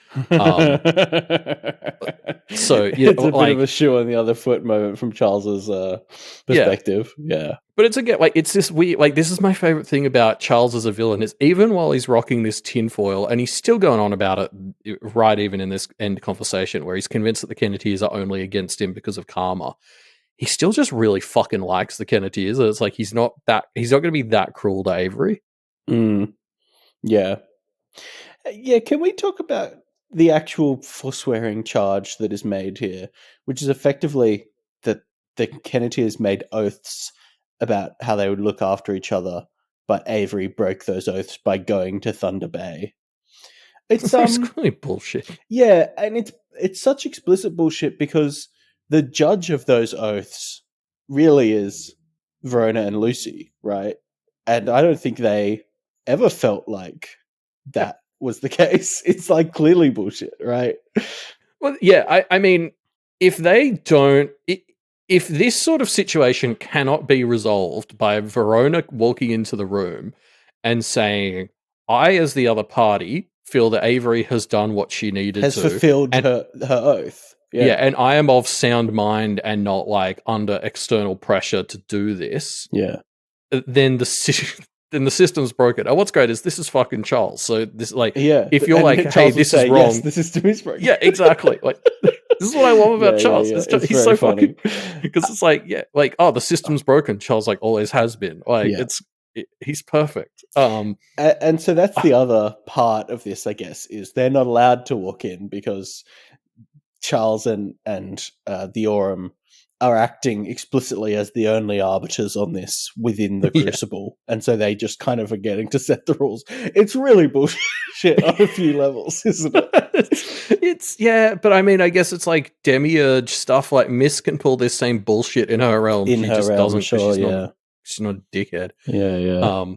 So, it's a bit of a shoe on the other foot moment from Charles's perspective. Yeah. But it's again, like, it's this weird, like, this is my favorite thing about Charles as a villain, is even while he's rocking this tinfoil, and he's still going on about it, right even in this end conversation, where he's convinced that the Kenneteers are only against him because of karma, he still just really fucking likes the Kenneteers. It's like, he's not going to be that cruel to Avery. Yeah. Yeah, can we talk about the actual forswearing charge that is made here, which is effectively that the Kenneteers made oaths about how they would look after each other, but Avery broke those oaths by going to Thunder Bay. It's really bullshit. Yeah, and it's such explicit bullshit because the judge of those oaths really is Verona and Lucy, right? And I don't think they ever felt like that was the case. It's like clearly bullshit, right? Well, yeah, I mean, if they don't... If this sort of situation cannot be resolved by Verona walking into the room and saying, I, as the other party, feel that Avery has done what she needed has fulfilled her oath. Yeah, and I am of sound mind and not, like, under external pressure to do this. Yeah. Then the system's broken. What's great is this is fucking Charles. So this, like, if you're and like, hey, this is wrong. Yes, the system is broken. Yeah, exactly. Like, this is what I love about Charles. Yeah. He's so funny because it's like, the system's broken. Charles, like, always has been. Like, he's perfect. And so that's the other part of this, I guess, is they're not allowed to walk in because Charles and the Aurum are acting explicitly as the only arbiters on this within the Crucible, and so they just kind of are getting to set the rules. It's really bullshit on a few levels, isn't it? But I mean, I guess it's like Demiurge stuff. Like, Miss can pull this same bullshit in her realm. She just doesn't. Sure, she's not a dickhead. Yeah.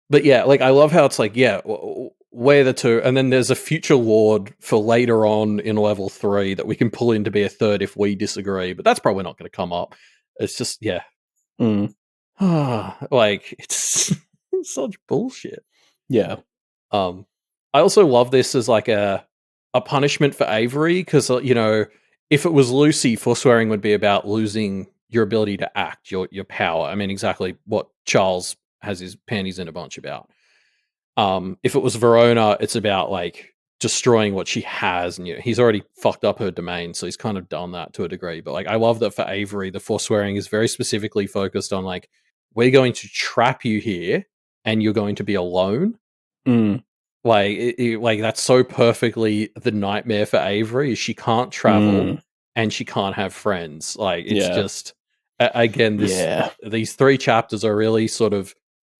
But yeah, like, I love how it's like, we're the two, and then there's a future Lord for later on in level 3 that we can pull in to be a third if we disagree, but that's probably not going to come up. It's just, like, it's such bullshit. Yeah. I also love this as like a punishment for Avery, because, if it was Lucy, forswearing would be about losing your ability to act, your power. I mean, exactly what Charles has his panties in a bunch about. If it was Verona, it's about, like, destroying what she has, and he's already fucked up her domain, so he's kind of done that to a degree. But, like, I love that for Avery, the forswearing is very specifically focused on, like, we're going to trap you here and you're going to be alone. Mm. Like that's so perfectly the nightmare for Avery. She can't travel and she can't have friends. Like it's just again these 3 chapters are really sort of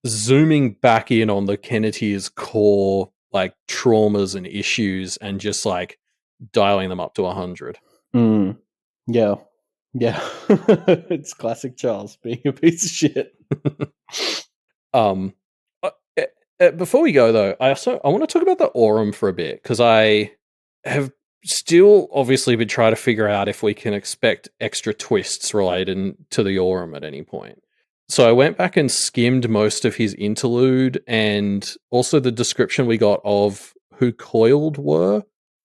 zooming back in on the Kenneteers' core like traumas and issues and just like dialing them up to 100. Yeah. It's classic Charles being a piece of shit. Before we go though, I want to talk about the Aurum for a bit because I have still obviously been trying to figure out if we can expect extra twists related to the Aurum at any point. So I went back and skimmed most of his interlude and also the description we got of who Coiled were,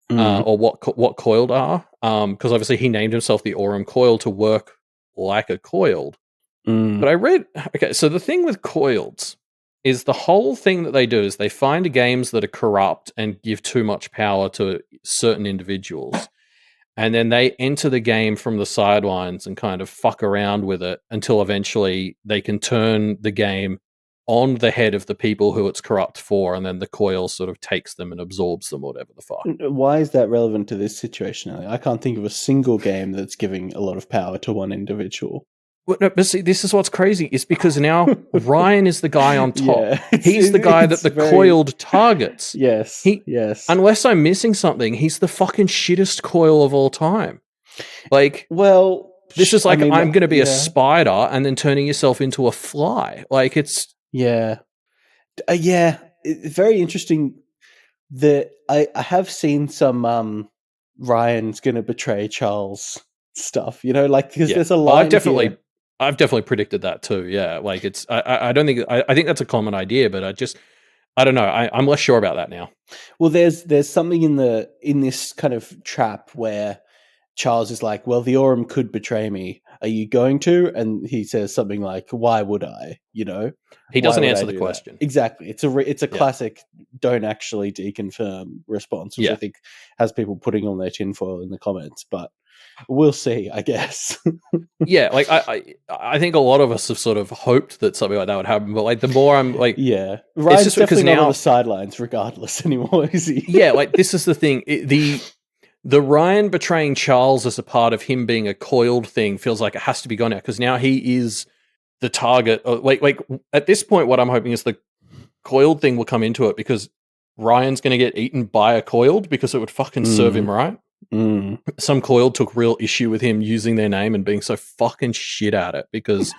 or what Coiled are, because obviously he named himself the Aurum Coil to work like a Coiled. But I read, okay, so the thing with Coileds is the whole thing that they do is they find games that are corrupt and give too much power to certain individuals. And then they enter the game from the sidelines and kind of fuck around with it until eventually they can turn the game on the head of the people who it's corrupt for, and then the coil sort of takes them and absorbs them, whatever the fuck. Why is that relevant to this situation? I can't think of a single game that's giving a lot of power to one individual. Well, no, but see, this is what's crazy. It's because now Ryan is the guy on top. He's the guy that the coiled targets. Yes. Unless I'm missing something, he's the fucking shittest coil of all time. Like, well, this is like I'm going to be a spider and then turning yourself into a fly. Like, it's it's very interesting. That I have seen some Ryan's going to betray Charles stuff. You know, like because there's a line. I've definitely predicted that too. Yeah, like it's. I don't think. I think that's a common idea, but I don't know. I'm less sure about that now. Well, there's something in this kind of trap where Charles is like, "Well, the Aurum could betray me. Are you going to?" And he says something like, "Why would I?" You know, he doesn't answer the question. That? Exactly. It's a classic don't actually deconfirm response, which I think has people putting on their tinfoil in the comments, but. We'll see, I guess. Yeah, like I think a lot of us have sort of hoped that something like that would happen, but like the more I'm like, Ryan's just definitely not on the sidelines, regardless anymore, is he? Yeah, like this is the thing. The Ryan betraying Charles as a part of him being a coiled thing feels like it has to be gone now because now he is the target. Like at this point, what I'm hoping is the coiled thing will come into it because Ryan's going to get eaten by a coiled because it would fucking serve him right. Some coiled took real issue with him using their name and being so fucking shit at it because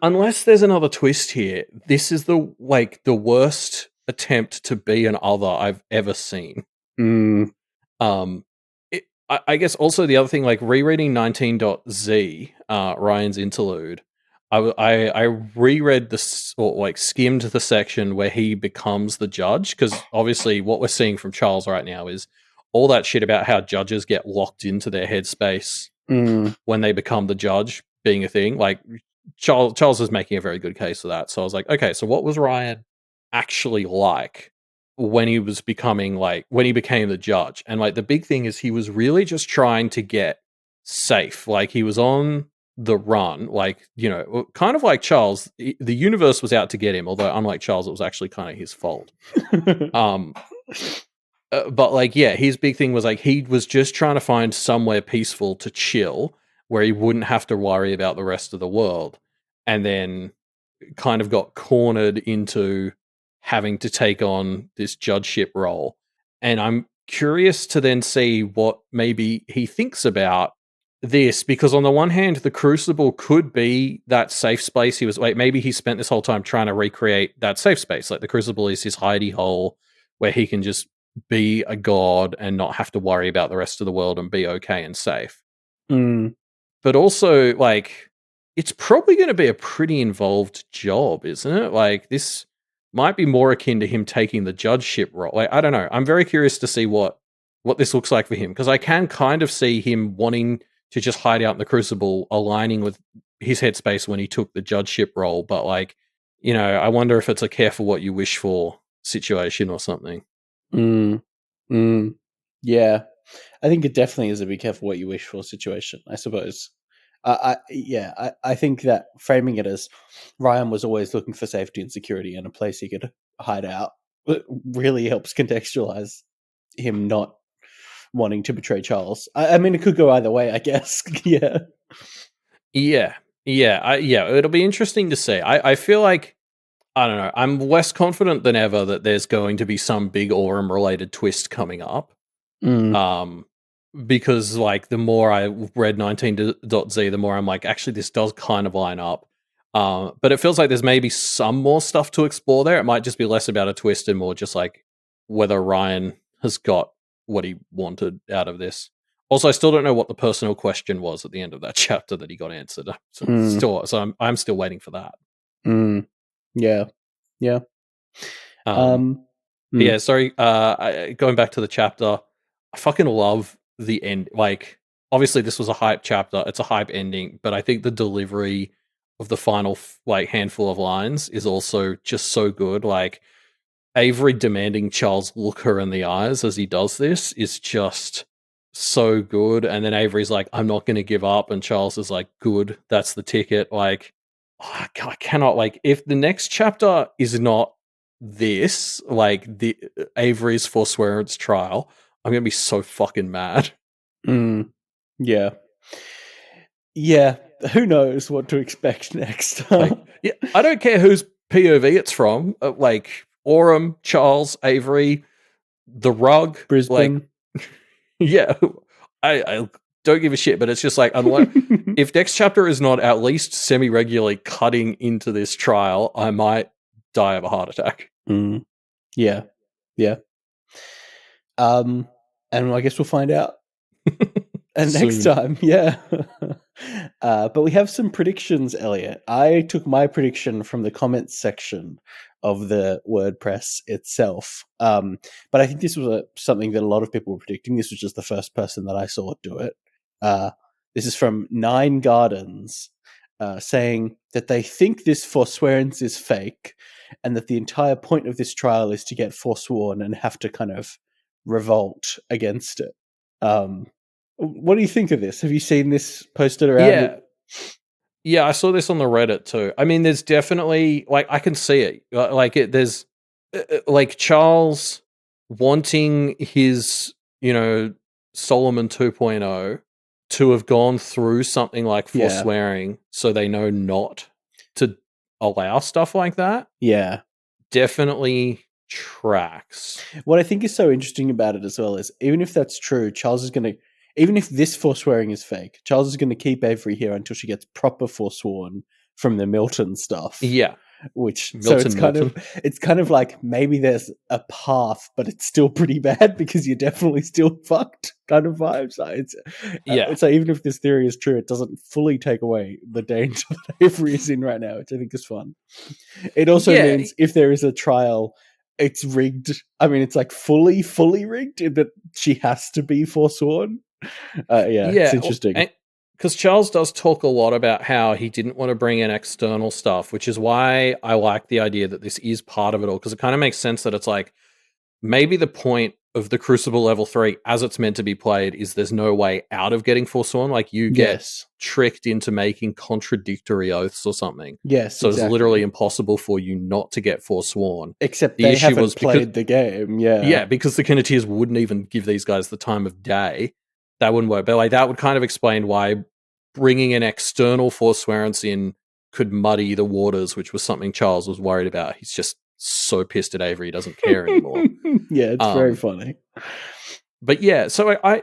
unless there's another twist here, this is the worst attempt to be an other I've ever seen. I guess also the other thing, like rereading 19.z, Ryan's interlude, I reread this or like skimmed the section where he becomes the judge because obviously what we're seeing from Charles right now is all that shit about how judges get locked into their headspace when they become the judge being a thing. Like Charles is making a very good case for that. So I was like, okay, so what was Ryan actually like when he was becoming when he became the judge? And like the big thing is he was really just trying to get safe. Like he was on the run, kind of like Charles. The universe was out to get him, although unlike Charles, it was actually kind of his fault. But his big thing was he was just trying to find somewhere peaceful to chill where he wouldn't have to worry about the rest of the world, and then kind of got cornered into having to take on this judgeship role. And I'm curious to then see what maybe he thinks about this, because on the one hand, the Crucible could be that safe space. He was maybe he spent this whole time trying to recreate that safe space. Like the Crucible is his hidey hole where he can just be a god and not have to worry about the rest of the world and be okay and safe. But also, it's probably going to be a pretty involved job, isn't it? Like this might be more akin to him taking the judgeship role. I don't know. I'm very curious to see what this looks like for him, because I can kind of see him wanting to just hide out in the Crucible, aligning with his headspace when he took the judgeship role. But I wonder if it's a careful what you wish for situation or something. Yeah. I think it definitely is a be careful what you wish for situation, I suppose. I think that framing it as Ryan was always looking for safety and security and a place he could hide out really helps contextualize him not wanting to betray Charles. I mean, it could go either way, I guess. Yeah. It'll be interesting to see. I feel like, I don't know, I'm less confident than ever that there's going to be some big Aurum related twist coming up. Because like the more I read 19.Z, the more I'm like, actually this does kind of line up. But it feels like there's maybe some more stuff to explore there. It might just be less about a twist and more just like whether Ryan has got what he wanted out of this. Also, I still don't know what the personal question was at the end of that chapter that he got answered. So I'm still waiting for that. Yeah. Yeah, sorry. Going back to the chapter, I fucking love the end. Like, obviously, this was a hype chapter. It's a hype ending, but I think the delivery of the final like handful of lines is also just so good. Like, Avery demanding Charles look her in the eyes as he does this is just so good. And then Avery's like, "I'm not going to give up," and Charles is like, "Good, that's the ticket." Like, I cannot, like, if the next chapter is not this, like the Avery's forswearance trial, I'm gonna be so fucking mad. Yeah. Who knows what to expect next? Like, yeah, I don't care whose POV it's from. Like Aurum, Charles, Avery, the Rug, Brisbane. Like, yeah, I don't give a shit. But it's just like, unless if next chapter is not at least semi-regularly cutting into this trial, I might die of a heart attack. Yeah. And I guess we'll find out. And next time, yeah. But we have some predictions, Elliot. I took my prediction from the comments section of the WordPress itself. But I think this was something that a lot of people were predicting. This was just the first person that I saw do it. This is from Nine Gardens, saying that they think this forswearance is fake and that the entire point of this trial is to get forsworn and have to kind of revolt against it. What do you think of this? Have you seen this posted around? Yeah, I saw this on the Reddit too. I mean, there's definitely, like, I can see it. There's like Charles wanting his, Solomon 2.0 to have gone through something like forswearing, so they know not to allow stuff like that. Yeah. Definitely tracks. What I think is so interesting about it as well is, even if that's true, Charles is going to, even if this forswearing is fake, Charles is going to keep Avery here until she gets proper forsworn from the Milton stuff. Yeah. It's kind of like maybe there's a path, but it's still pretty bad because you're definitely still fucked kind of vibes. So even if this theory is true, it doesn't fully take away the danger that Avery is in right now, which I think is fun. It also means if there is a trial, it's rigged. I mean, it's like fully rigged in that she has to be forsworn. It's interesting. Because Charles does talk a lot about how he didn't want to bring in external stuff, which is why I like the idea that this is part of it all, because it kind of makes sense that it's like, maybe the point of the Crucible level 3, as it's meant to be played, is there's no way out of getting forsworn. Like, you get tricked into making contradictory oaths or something. Yes, so exactly. It's literally impossible for you not to get forsworn. Except they haven't played the game, Yeah, because the Kinetiers wouldn't even give these guys the time of day. That wouldn't work. But like, that would kind of explain why bringing an external forswearance in could muddy the waters, which was something Charles was worried about. He's just so pissed at Avery, he doesn't care anymore. Yeah, it's very funny. But yeah, so I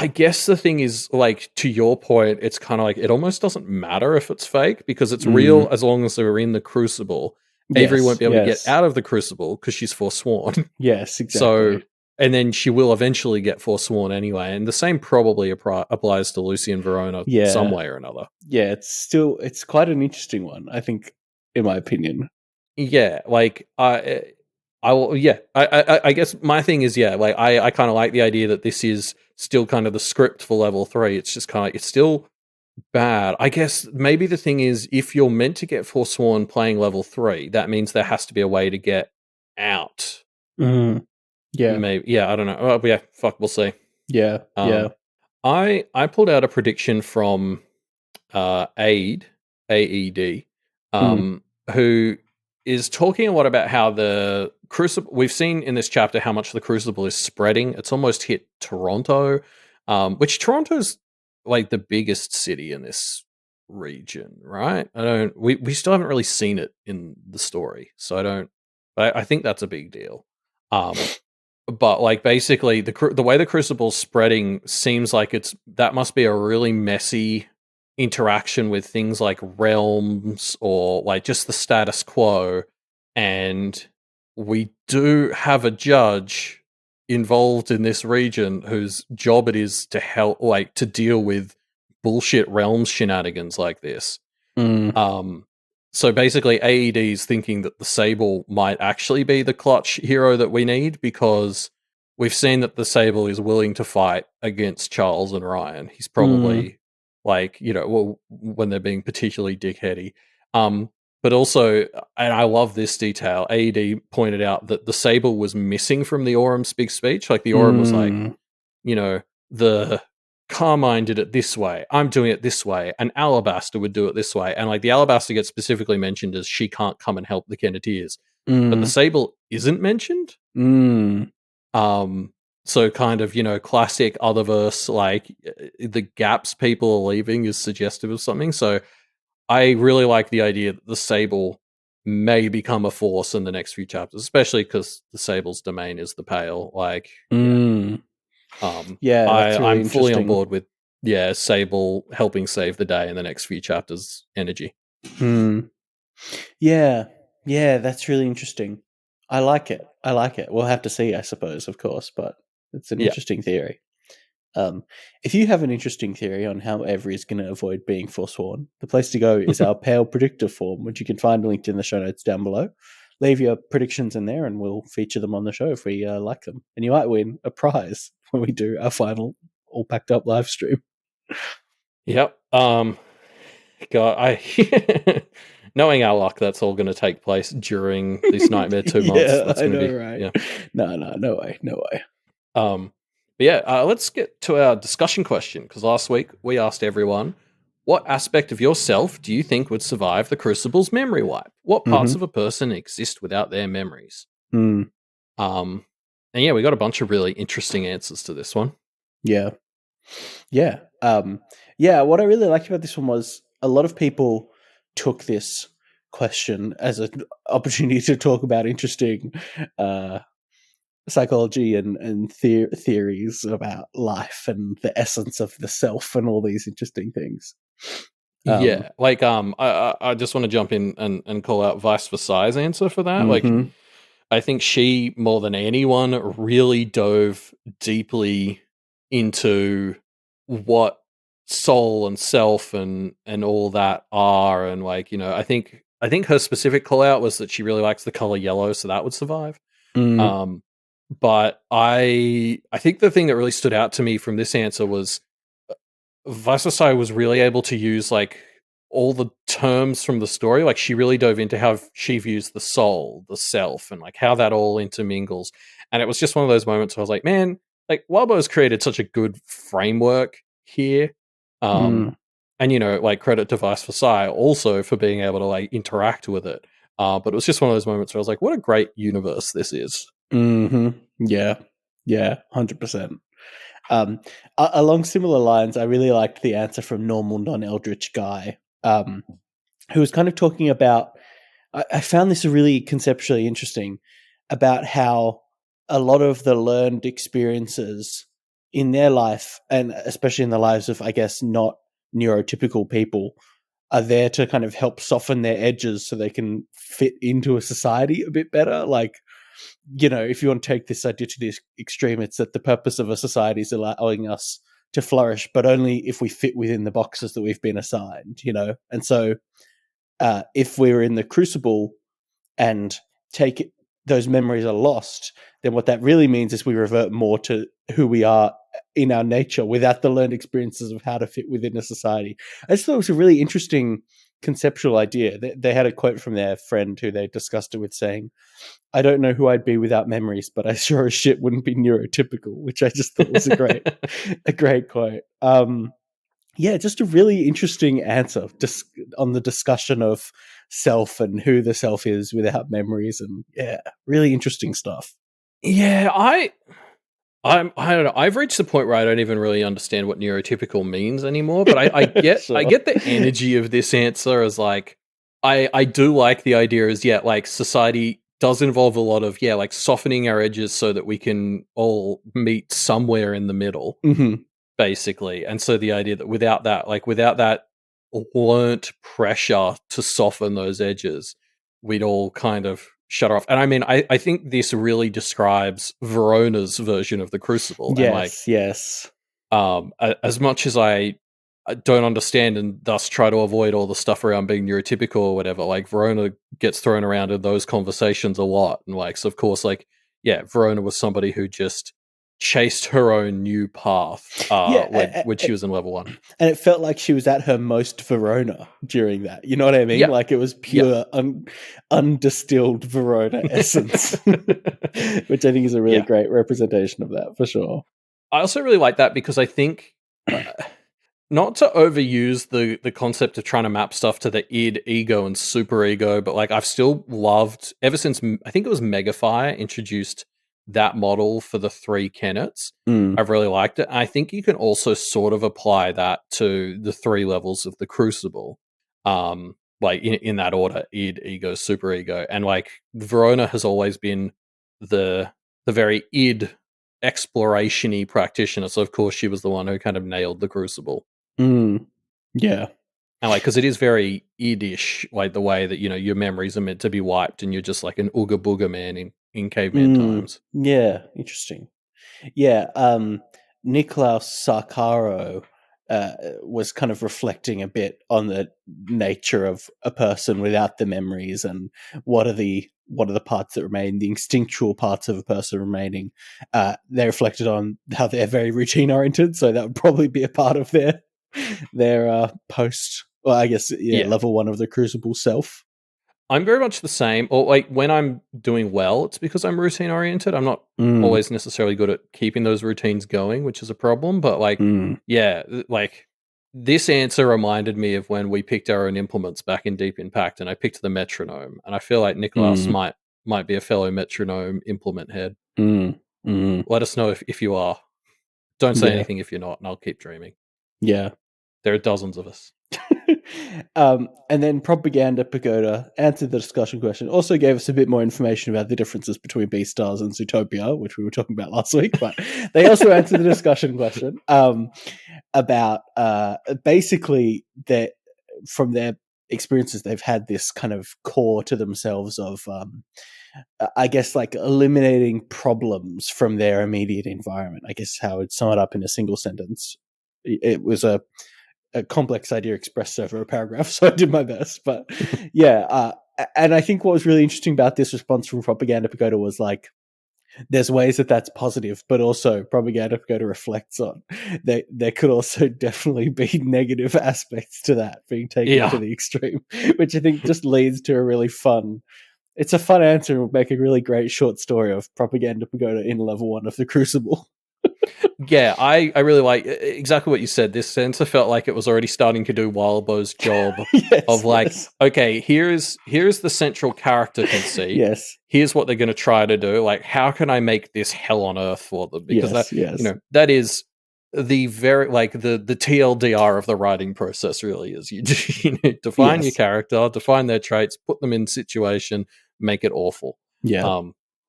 guess the thing is, like, to your point, it's kind of like, it almost doesn't matter if it's fake because it's real as long as they're in the Crucible. Avery won't be able to get out of the Crucible because she's forsworn. Yes, exactly. So, and then she will eventually get forsworn anyway. And the same probably applies to Lucy and Verona some way or another. Yeah, it's quite an interesting one, I think, in my opinion. Yeah, like, I guess my thing is, like, I kind of like the idea that this is still kind of the script for level 3. It's just kind of like, it's still bad. I guess maybe the thing is, if you're meant to get forsworn playing level 3, that means there has to be a way to get out. Yeah. Maybe. Yeah, I don't know. Oh, yeah, fuck, we'll see. Yeah. I pulled out a prediction from AED, who is talking a lot about how the Crucible. We've seen in this chapter how much the Crucible is spreading. It's almost hit Toronto, which Toronto's like the biggest city in this region, right? We still haven't really seen it in the story, so I don't. I think that's a big deal. But like basically the way the Crucible's spreading seems like that must be a really messy interaction with things like realms or like just the status quo, and we do have a judge involved in this region whose job it is to help, like, to deal with bullshit realms shenanigans like this. So basically AED's thinking that the Sable might actually be the clutch hero that we need, because we've seen that the Sable is willing to fight against Charles and Ryan. He's probably like, when they're being particularly dickheady. But also, and I love this detail, AED pointed out that the Sable was missing from the Orum's big speech. Like the Orum was like, the Carmine did it this way, I'm doing it this way, and Alabaster would do it this way. And like the Alabaster gets specifically mentioned as she can't come and help the Kenneteers. But the Sable isn't mentioned. So kind of, classic Otherverse, like the gaps people are leaving is suggestive of something. So I really like the idea that the Sable may become a force in the next few chapters, especially because the Sable's domain is the Pale. Like, that's really I'm fully on board with Sable helping save the day in the next few chapters energy. Yeah, that's really interesting. I like it. We'll have to see, I suppose, of course, but it's an interesting theory. If you have an interesting theory on how Avery is going to avoid being forsworn, the place to go is our Pale Predictor form, which you can find linked in the show notes down below. Leave your predictions in there and we'll feature them on the show if we like them. And you might win a prize when we do our final all packed up live stream. Yep. God, knowing our luck, that's all going to take place during this Nightmare 2 months. That's I know, right? Yeah. No way. Let's get to our discussion question, because last week we asked everyone, what aspect of yourself do you think would survive the Crucible's memory wipe? What parts of a person exist without their memories? And we got a bunch of really interesting answers to this one. What I really liked about this one was a lot of people took this question as an opportunity to talk about interesting psychology and theories about life and the essence of the self and all these interesting things. I just want to jump in and call out Vice Versailles' answer for that. Like, I think she, more than anyone, really dove deeply into what soul and self and all that are, and like, I think her specific call out was that she really likes the color yellow, so that would survive. But I think the thing that really stood out to me from this answer was Vice Versailles was really able to use like all the terms from the story. Like she really dove into how she views the soul, the self, and like how that all intermingles. And it was just one of those moments where I was like, man, like Wildbow's created such a good framework here. And like credit to Vice Versailles also for being able to like interact with it. But it was just one of those moments where I was like, what a great universe this is. Yeah, 100%. Along similar lines, I really liked the answer from normal non-eldritch guy, who was kind of talking about, I found this really conceptually interesting, about how a lot of the learned experiences in their life, and especially in the lives of, I guess, not neurotypical people, are there to kind of help soften their edges so they can fit into a society a bit better. Like, if you want to take this idea to the extreme, it's that the purpose of a society is allowing us to flourish, but only if we fit within the boxes that we've been assigned, And so if we're in the Crucible and those memories are lost, then what that really means is we revert more to who we are in our nature without the learned experiences of how to fit within a society. I just thought it was a really interesting conceptual idea. They had a quote from their friend who they discussed it with saying, "I don't know who I'd be without memories, but I sure as shit wouldn't be neurotypical," which I just thought was a great quote. Yeah, just a really interesting answer just on the discussion of self and who the self is without memories, and yeah, really interesting stuff. Yeah, I don't know. I've reached the point where I don't even really understand what neurotypical means anymore. But I get Sure. I get the energy of this answer as like I do like the idea as like society does involve a lot of like softening our edges so that we can all meet somewhere in the middle. Mm-hmm. Basically. And so the idea that without that learnt pressure to soften those edges, we'd all kind of shut off. And I mean, I think this really describes Verona's version of the Crucible. Yes. As much as I don't understand and thus try to avoid all the stuff around being neurotypical or whatever, like Verona gets thrown around in those conversations a lot. And so of course, Verona was somebody who just chased her own new path when she was in level 1. And it felt like she was at her most Verona during that. You know what I mean? Like it was pure undistilled Verona essence, which I think is a really great representation of that for sure. I also really like that because I think not to overuse the concept of trying to map stuff to the id, ego, and super ego, but I've still loved, ever since I think it was Megafire introduced that model for the 3 Kennets. I've really liked it. I think you can also sort of apply that to the 3 levels of the Crucible, in that order: id, ego, super ego. And Verona has always been the very id exploration-y practitioner, so of course she was the one who kind of nailed the Crucible. Yeah. And because it is very id-ish, the way that your memories are meant to be wiped and you're just like an ooga booga man in caveman times. Yeah, interesting. Yeah, Nicolaus Sarkaro was kind of reflecting a bit on the nature of a person without the memories and what are the parts that remain, the instinctual parts of a person remaining. They reflected on how they're very routine oriented, so that would probably be a part of their post. Well, I guess level 1 of the Crucible self. I'm very much the same. Or when I'm doing well, it's because I'm routine oriented. I'm not always necessarily good at keeping those routines going, which is a problem. But this answer reminded me of when we picked our own implements back in Deep Impact, and I picked the metronome. And I feel like Nicholas might be a fellow metronome implement head. Let us know if you are. Don't say anything if you're not, and I'll keep dreaming. Yeah. There are dozens of us. And then Propaganda Pagoda answered the discussion question, also gave us a bit more information about the differences between Beastars and Zootopia, which we were talking about last week, but they also answered the discussion question about basically that from their experiences, they've had this kind of core to themselves of I guess eliminating problems from their immediate environment. I guess how I'd sum it up in a single sentence. It was a complex idea expressed over a paragraph, so I did my best. But and I think what was really interesting about this response from Propaganda Pagoda was there's ways that that's positive, but also Propaganda Pagoda reflects on there could also definitely be negative aspects to that being taken to the extreme, which I think just leads to a really fun. It's a fun answer and would make a really great short story of Propaganda Pagoda in level 1 of the Crucible. Yeah, I really like exactly what you said. This sensor felt like it was already starting to do Wildbow's job okay, here's the central character conceit. Yes. Here's what they're going to try to do. How can I make this hell on earth for them? Because that is the very the TLDR of the writing process. Really is you need to define your character, define their traits, put them in situation, make it awful. Yeah.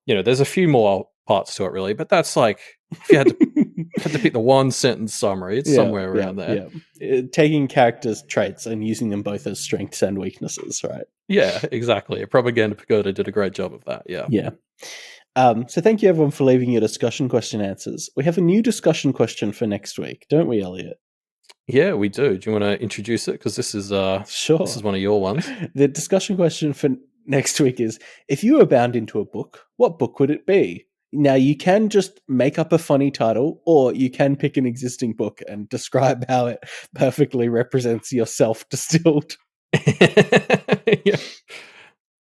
There's a few more parts to it really, but that's if you had to pick the one sentence summary, it's somewhere around there. Yeah. Taking characters' traits and using them both as strengths and weaknesses, right? Yeah, exactly. Propaganda Pagoda did a great job of that. Yeah. Yeah. So thank you everyone for leaving your discussion question answers. We have a new discussion question for next week, don't we, Elliot? Yeah, we do. Do you want to introduce it? Because this is sure. This is one of your ones. The discussion question for next week is: if you were bound into a book, what book would it be? Now, you can just make up a funny title, or you can pick an existing book and describe how it perfectly represents yourself distilled. Yeah.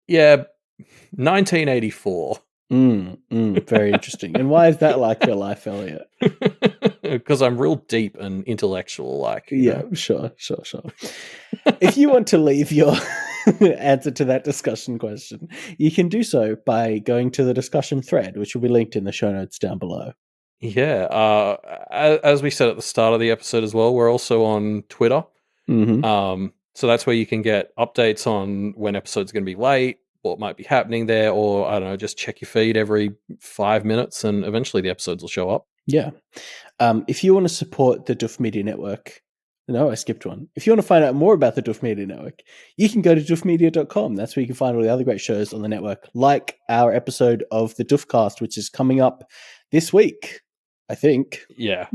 Yeah, 1984. Very interesting. And why is that like your life, Elliot? Because I'm real deep and intellectual, like. Yeah, sure. If you want to leave your answer to that discussion question, you can do so by going to the discussion thread, which will be linked in the show notes down below. Yeah, as we said at the start of the episode as well, we're also on Twitter. So that's where you can get updates on when episodes are going to be late, what might be happening there, or I don't know, just check your feed every 5 minutes and eventually the episodes will show up. Yeah. If you want to support the Duff Media Network, no, I skipped one. If you want to find out more about the Duff Media Network, you can go to duffmedia.com. That's where you can find all the other great shows on the network, like our episode of the Duffcast, which is coming up this week, I think. Yeah.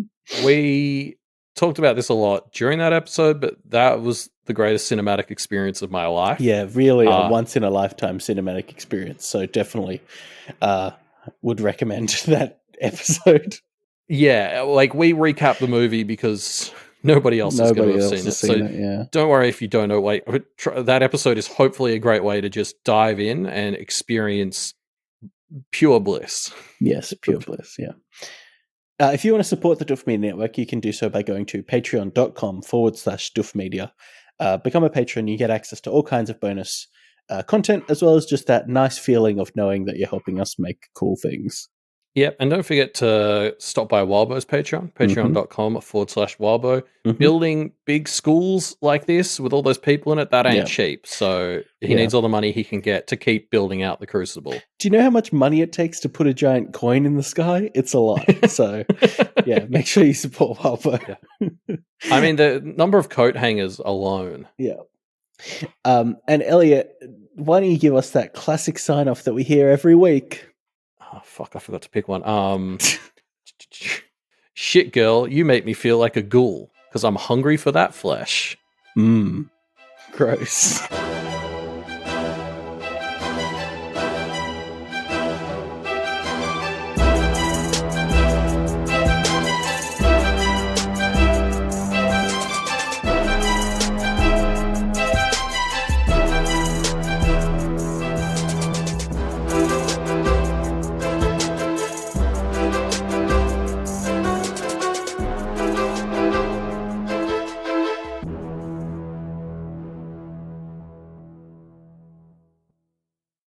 We talked about this a lot during that episode, but that was the greatest cinematic experience of my life. Yeah, really a once-in-a-lifetime cinematic experience. So definitely would recommend that episode. Yeah, like we recap the movie because nobody else is going to have seen it. So don't worry if you don't know. Like that episode is hopefully a great way to just dive in and experience pure bliss. Yes, pure bliss. Yeah. If you want to support the Duff Media Network, you can do so by going to patreon.com/duffmedia. Become a patron, you get access to all kinds of bonus content, as well as just that nice feeling of knowing that you're helping us make cool things. Yep, and don't forget to stop by Wildbow's Patreon, patreon.com/Wildbow. Building big schools like this with all those people in it, that ain't cheap. So he needs all the money he can get to keep building out the Crucible. Do you know how much money it takes to put a giant coin in the sky? It's a lot. So yeah, make sure you support Wildbow. I mean, the number of coat hangers alone. Yeah. And Elliot, why don't you give us that classic sign-off that we hear every week? Oh, fuck, I forgot to pick one. Shit, girl, you make me feel like a ghoul because I'm hungry for that flesh. Gross.